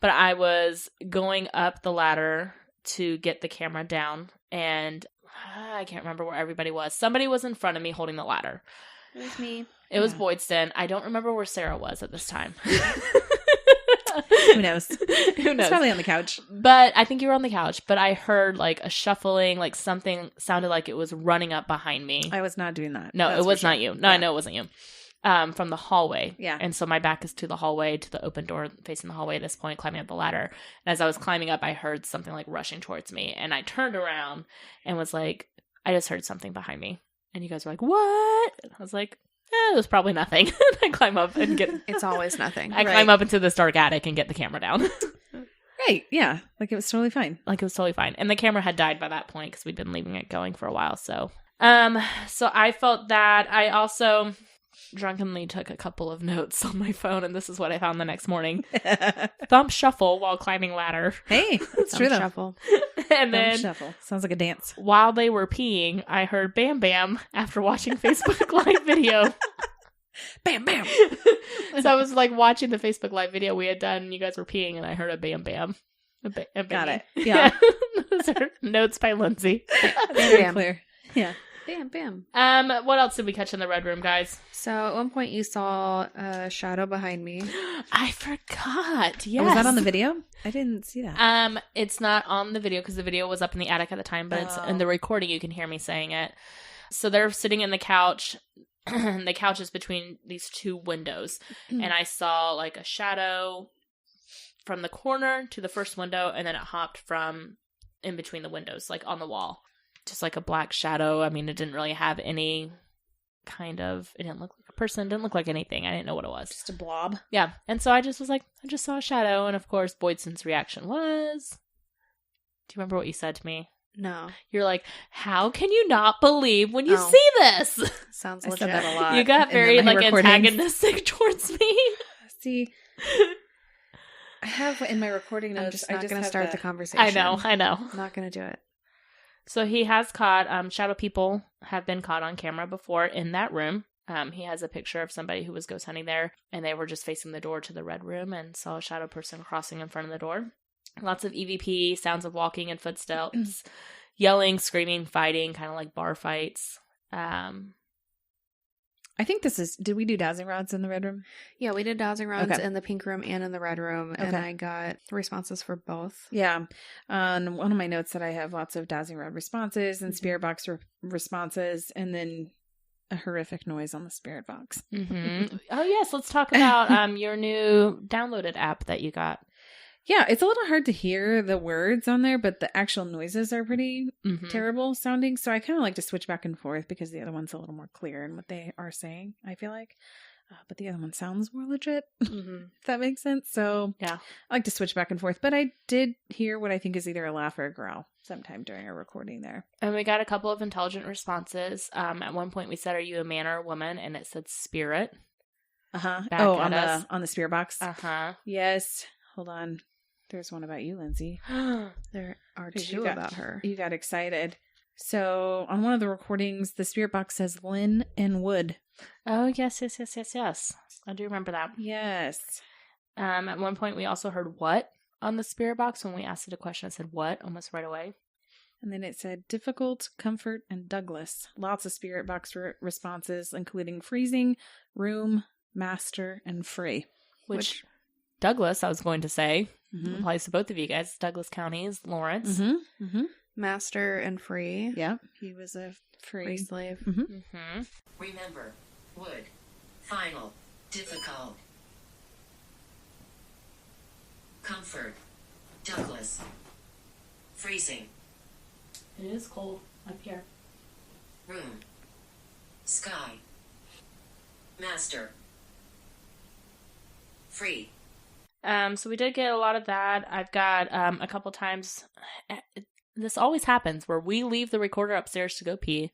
But I was going up the ladder to get the camera down, and I can't remember where everybody was. Somebody was in front of me holding the ladder. It was me. It was Boydston. I don't remember where Sarah was at this time. Who knows? It's probably on the couch. But I think you were on the couch. But I heard a shuffling, something sounded like it was running up behind me. I was not doing that. No, it was not you. No, I know it wasn't you. From the hallway. Yeah. And so my back is to the hallway, to the open door facing the hallway at this point, climbing up the ladder. And as I was climbing up, I heard something rushing towards me. And I turned around and was like, I just heard something behind me. And you guys were like, what? And I was like, it was probably nothing. I climb up and get... It's always nothing. I climb up into this dark attic and get the camera down. Right, yeah. It was totally fine. It was totally fine. And the camera had died by that point because we'd been leaving it going for a while, so... So I felt that. I also drunkenly took a couple of notes on my phone, and this is what I found the next morning. Thump shuffle while climbing ladder. Hey, it's true though. Shuffle. And then Thump shuffle. Sounds like a dance. While they were peeing, I heard bam bam after watching Facebook Live video. Bam bam. So I was watching the Facebook Live video we had done, and you guys were peeing, and I heard a bam bam. Got it. Yeah. Those are notes by Lindsay. Very clear. Yeah. Bam, bam. What else did we catch in the red room, guys? So at one point you saw a shadow behind me. I forgot. Yes. Oh, was that on the video? I didn't see that. It's not on the video because the video was up in the attic at the time, but it's in the recording. You can hear me saying it. So they're sitting in the couch. The couch is between these two windows, and I saw like a shadow from the corner to the first window, and then it hopped from in between the windows, like on the wall. Just like a black shadow. I mean, it didn't really have any kind of, it didn't look like a person, didn't look like anything. I didn't know what it was. Just a blob. Yeah. And so I just was like, I just saw a shadow. And of course, Boydson's reaction was, do you remember what you said to me? No. You're like, how can you not believe when you see this? Sounds I legit. said that a lot. You got very like antagonistic towards me. See, I have in my recording notes. I'm just not going to start the conversation. I know. I'm not going to do it. So he has caught, shadow people have been caught on camera before in that room. He has a picture of somebody who was ghost hunting there, and they were just facing the door to the red room and saw a shadow person crossing in front of the door. Lots of EVP, sounds of walking and footsteps, yelling, screaming, fighting, kind of like bar fights. I think this is, did we do dowsing rods in the red room? Yeah, we did dowsing rods in the pink room and in the red room, and I got responses for both. Yeah. On one of my notes that I have lots of dowsing rod responses and spirit box responses, and then a horrific noise on the spirit box. Mm-hmm. Oh, yes. Let's talk about your new downloaded app that you got. Yeah, it's a little hard to hear the words on there, but the actual noises are pretty terrible sounding. So I kind of like to switch back and forth because the other one's a little more clear in what they are saying, I feel like. But the other one sounds more legit, if that makes sense. So yeah, I like to switch back and forth. But I did hear what I think is either a laugh or a growl sometime during our recording there. And we got a couple of intelligent responses. At one point we said, "Are you a man or a woman?" And it said spirit. Oh, on the spirit box? Yes. Hold on. There's one about you, Lindsay. There are two about her. You got excited. So on one of the recordings, the spirit box says Lynn and Wood. Oh, yes. I do remember that. Yes. At one point, we also heard what on the spirit box. When we asked it a question, it said what almost right away. And then it said difficult, comfort, and Douglas. Lots of spirit box responses, including freezing, room, master, and free. Which Douglas, I was going to say, applies to both of you guys. Douglas County is Lawrence. Master and free. Yeah, he was a free slave. Remember, wood, final, difficult, comfort, Douglas, freezing. It is cold up here. Room, sky, master, free. So we did get a lot of that. I've got a couple times. This always happens where we leave the recorder upstairs to go pee,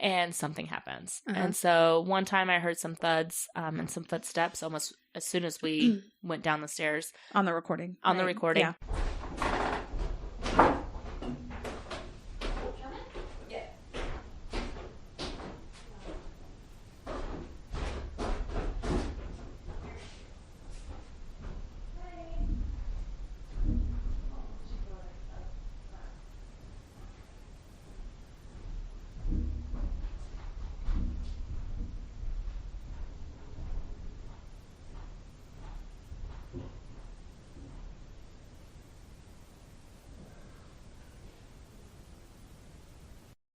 and something happens. And so one time I heard some thuds and some footsteps almost as soon as we went down the stairs on the recording. Yeah.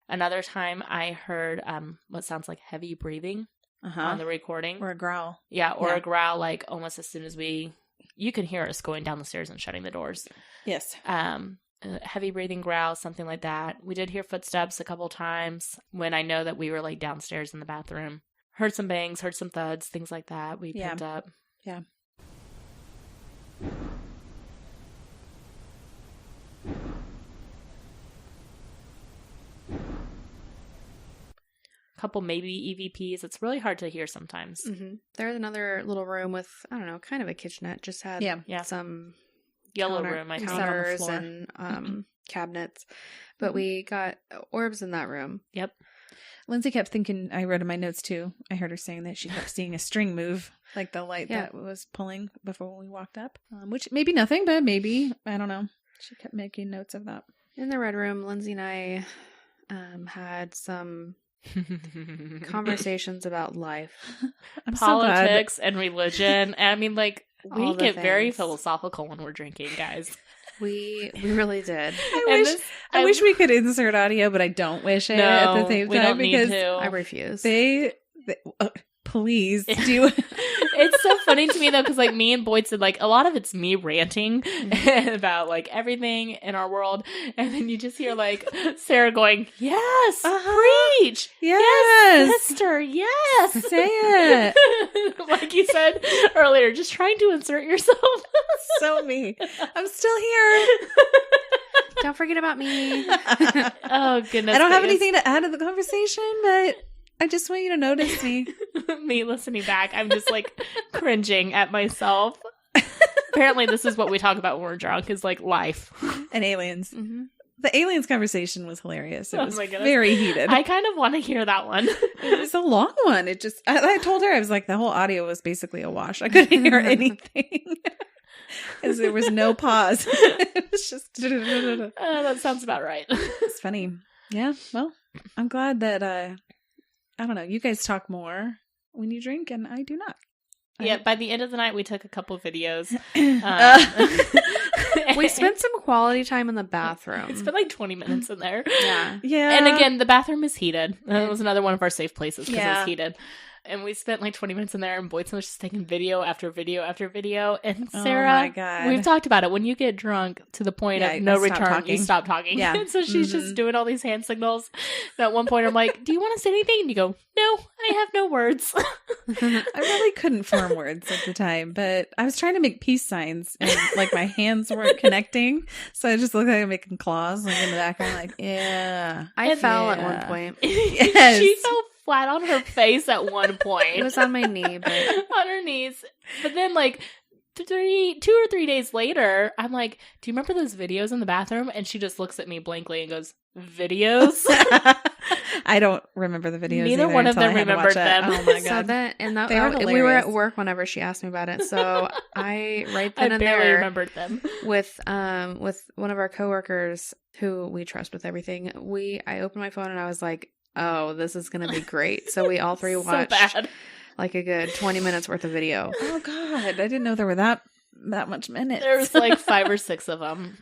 Another time I heard what sounds like heavy breathing on the recording. Or a growl. Yeah, or a growl, like almost as soon as you can hear us going down the stairs and shutting the doors. Yes. Heavy breathing growl, something like that. We did hear footsteps a couple times when I know that we were like downstairs in the bathroom. Heard some bangs, heard some thuds, things like that. We picked up. Yeah. Couple maybe EVPs. It's really hard to hear sometimes. There's another little room with, I don't know, kind of a kitchenette. Just had some yellow room, I think, counters and cabinets. But we got orbs in that room. Yep. Lindsay kept thinking, I read in my notes too, I heard her saying that she kept seeing a string move, like the light that was pulling before we walked up. Which maybe nothing, but maybe, I don't know. She kept making notes of that. In the red room, Lindsay and I had some Conversations about life. I'm Politics and religion. And I mean, like, we All the get very things. philosophical when we're drinking, guys. We really did. I wish we could insert audio, but I don't wish it at the same we time don't because need to. I refuse. they please do. It's so funny to me though, because like me and Boyd said, like a lot of it's me ranting about like everything in our world, and then you just hear like Sarah going, "Yes, preach, Yes, sister, yes, say it." like you said earlier, just trying to insert yourself. So me. I'm still here. Don't forget about me. Oh goodness, I don't have gracious. anything to add to the conversation, but I just want you to notice me. Me listening back, I'm just like cringing at myself. Apparently, this is what we talk about when we're drunk: is like life And aliens. Mm-hmm. The aliens conversation was hilarious. It Oh was my goodness. very heated. I kind of want to hear that one. It was a long one. It just, I told her, I was like, the whole audio was basically a wash. I couldn't hear anything because there was no pause. It was just, That sounds about right. it's funny. Yeah. Well, I'm glad that, I don't know, you guys talk more when you drink and I do not. Yeah, by the end of the night, we took a couple videos. We spent some quality time in the bathroom. It's been like 20 minutes in there. Yeah. Yeah. And again, the bathroom is heated. That was another one of our safe places because it Yeah. was heated. And we spent like 20 minutes in there, and Boydson was just taking video after video after video. And Sarah, Oh my God. we've talked about it. When you get drunk to the point Yeah, of no I stop return, talking. you stop talking. Yeah. And so she's just doing all these hand signals. And at one point, I'm like, "Do you want to say anything?" And you go, "No, I have no words." I really couldn't form words at the time, but I was trying to make peace signs and like my hands weren't connecting. So I just looked like I'm making claws like in the background, like, yeah. I fell at Yeah. one point. Yes. She fell flat on her face at one point. It was on my knee, but on her knees. But then, like, 2 or 3 days later, I'm like, "Do you remember those videos in the bathroom?" And she just looks at me blankly and goes, "Videos?" I don't remember the videos. Neither either one of until them I had to watch remembered it. them. Oh my so God. that and that They were we were at hilarious. work whenever she asked me about it. So I right I then and barely there remembered them. with one of our coworkers who we trust with everything. I opened my phone and I was like, "Oh, this is gonna be great." So we all three So watched bad. like a good 20 minutes worth of video. Oh God, I didn't know there were that much minutes. There was like 5 or 6 of them.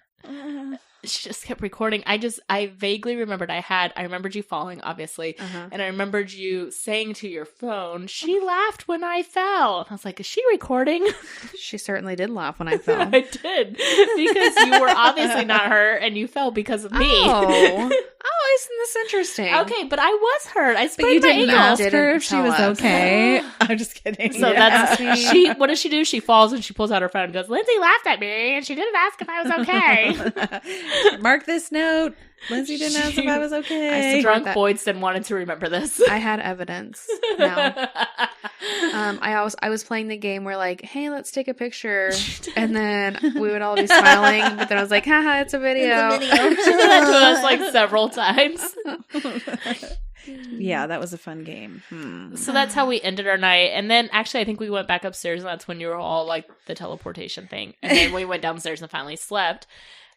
She just kept recording. I vaguely remembered I remembered you falling, obviously. Uh-huh. And I remembered you saying to your phone, "She laughed when I fell." And I was like, "Is she recording?" She certainly did laugh when I fell. I did. Because you were obviously not hurt and you fell because of me. Oh, isn't this interesting? Okay, but I was hurt. I But sprained you my didn't ankle. ask her Didn't if she tell was us. okay. I'm just kidding. So Yeah. that's she. What does she do? She falls and she pulls out her phone and goes, "Lindsay laughed at me and she didn't ask if I was okay." Mark this note. Lindsay didn't ask if I was okay. Drunk that. Boydston wanted to remember this. I had evidence. No. I was playing the game where like, "Hey, let's take a picture," and then we would all be smiling. But then I was like, "Haha, it's a video." She did that to us like several times. Yeah, that was a fun game. So that's how we ended our night. And then actually, I think we went back upstairs, and that's when you were all like the teleportation thing. And then we went downstairs and finally slept.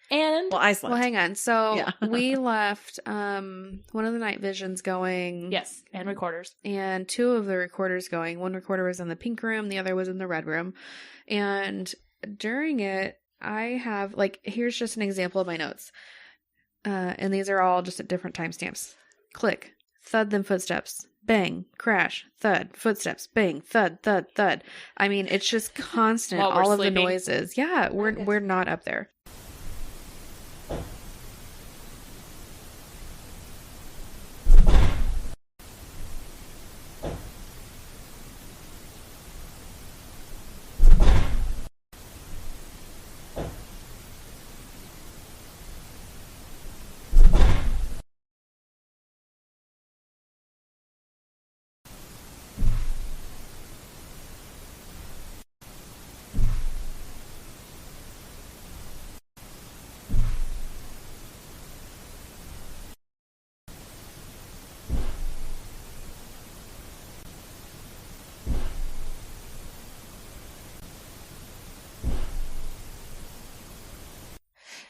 And Well, I slept. Well, hang on. So Yeah. we left one of the night visions going. yes, and recorders. And 2 of the recorders going. One recorder was in the pink room, the other was in the red room. And during it, I have, like, here's just an example of my notes. And these are all just at different timestamps. Click, thud, then footsteps. Bang, crash, thud, footsteps, bang, thud, thud, thud. I mean, it's just constant, While we're all of sleeping. the noises. Yeah, we're not up there.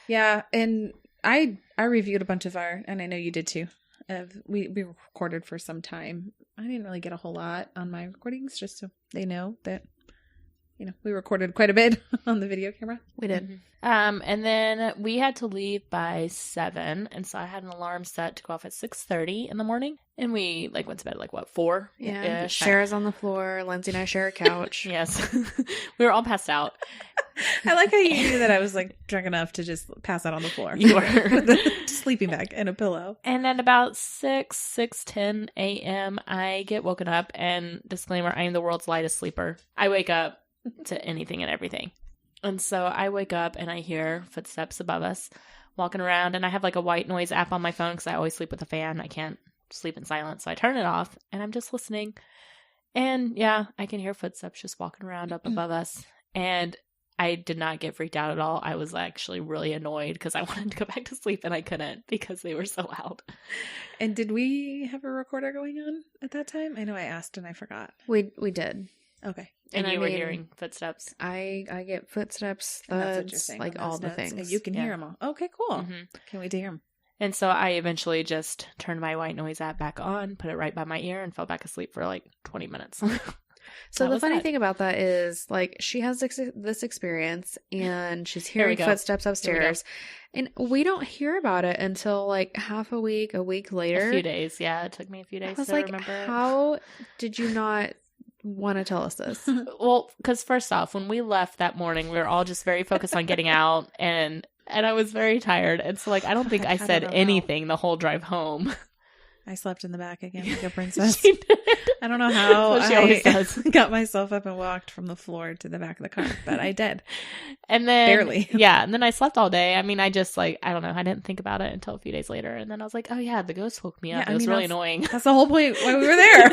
Yeah, and I reviewed a bunch of our, and I know you did too. We recorded for some time. I didn't really get a whole lot on my recordings, just so they know that, we recorded quite a bit on the video camera. We did. Mm-hmm. And then we had to leave by 7, and so I had an alarm set to go off at 6:30 in the morning, and we went to bed at 4? Yeah. Sarah's on the floor. Lindsay and I share a couch. Yes. We were all passed out. I like how you knew that I was drunk enough to just pass out on the floor. You were. With a sleeping bag and a pillow. And at about 6:10 a.m., I get woken up, and disclaimer, I am the world's lightest sleeper. I wake up to anything and everything. And so I wake up and I hear footsteps above us walking around, and I have a white noise app on my phone because I always sleep with a fan. I can't sleep in silence. So I turn it off and I'm just listening. And yeah, I can hear footsteps just walking around up above us. And I did not get freaked out at all. I was actually really annoyed because I wanted to go back to sleep and I couldn't because they were so loud. And did we have a recorder going on at that time? I know I asked and I forgot. We did. Okay. And you were hearing footsteps. I get footsteps, And that's what thuds, you're saying on all those the notes. things. You can hear them all. Okay, cool. Mm-hmm. Can't wait to hear them. And so I eventually just turned my white noise app back on, put it right by my ear, and fell back asleep for 20 minutes. So the funny thing about that is, she has this experience, and she's hearing footsteps upstairs, and we don't hear about it until half a week later. A few days, yeah. It took me a few days to remember it. How did you not want to tell us this? Well, because first off, when we left that morning, we were all just very focused on getting out, and I was very tired, and so I don't think I said anything the whole drive home. I slept in the back again like a princess. She did. I don't know how That's what she always does. Got myself up and walked from the floor to the back of the car, but I did. And then barely. Yeah, and then I slept all day. I mean, I just I don't know. I didn't think about it until a few days later, and then I was like, oh yeah, the ghost woke me up. It was really annoying. That's the whole point why we were there.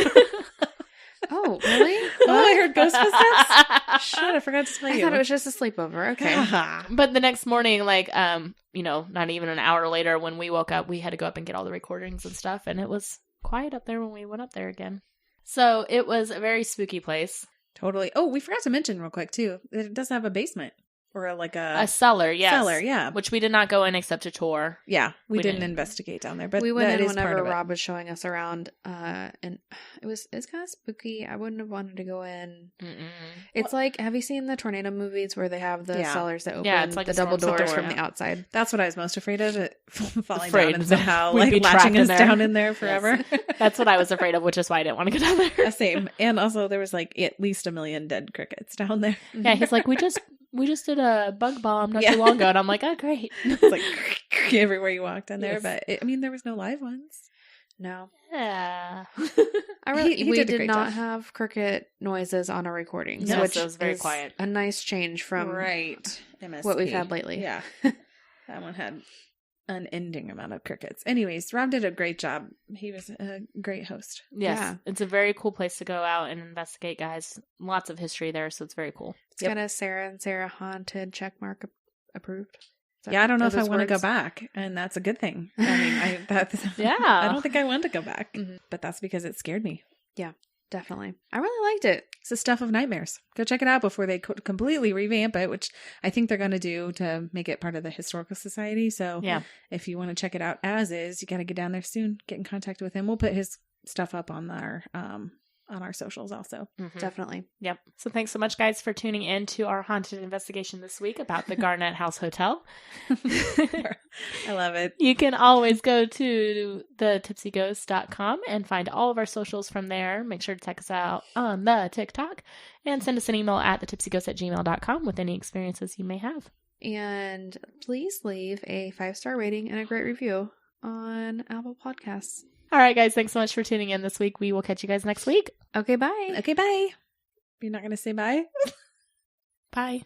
Oh, really? Oh, I heard ghost footsteps. Shit, I forgot to tell you. I thought it was just a sleepover. Okay. But the next morning, not even an hour later, when we woke up, we had to go up and get all the recordings and stuff, and it was quiet up there when we went up there again. So it was a very spooky place. Totally. Oh, we forgot to mention real quick too. It does have a basement or a cellar. Yes, cellar. Yeah, which we did not go in except to tour. Yeah, we didn't investigate down there, but we went in whenever part of Rob was showing us around, and it's kind of spooky. I wouldn't have wanted to go in. Mm-mm. It's have you seen the tornado movies where they have the cellars that open? Yeah, it's the double doors from the outside. That's what I was most afraid of. It falling down and somehow we'd be latching us in there. down in there forever. Yes. That's what I was afraid of, which is why I didn't want to go down there. Same. And also there was at least 1 million dead crickets down there. Yeah, he's like, we just did a bug bomb not too long ago, and I'm like, oh great. It's everywhere you walked in there, but there was no live ones. No. Yeah. We did not have cricket noises on our recordings, which was very quiet. A nice change from MSP. what we've had lately. Yeah. That one had an unending amount of crickets. Anyways, Rob did a great job. He was a great host. Yes. Yeah. It's a very cool place to go out and investigate, guys. Lots of history there, so it's very cool. It's got a Sarah and Sarah haunted checkmark approved. I don't know if I want to go back, and that's a good thing. I mean, I don't think I want to go back, but that's because it scared me. Yeah, definitely. I really liked it. It's the stuff of nightmares. Go check it out before they completely revamp it, which I think they're going to do to make it part of the Historical Society. So if you want to check it out as is, you got to get down there soon. Get in contact with him. We'll put his stuff up on our socials also. Definitely. Yep. So thanks so much, guys, for tuning in to our haunted investigation this week about the Garnett House Hotel. I love it. You can always go to thetipsyghost.com and find all of our socials from there. Make sure to check us out on the TikTok and send us an email at thetipsyghost@gmail.com with any experiences you may have. And please leave a 5-star rating and a great review on Apple Podcasts. All right, guys. Thanks so much for tuning in this week. We will catch you guys next week. Okay, bye. Okay, bye. You're not going to say bye? Bye.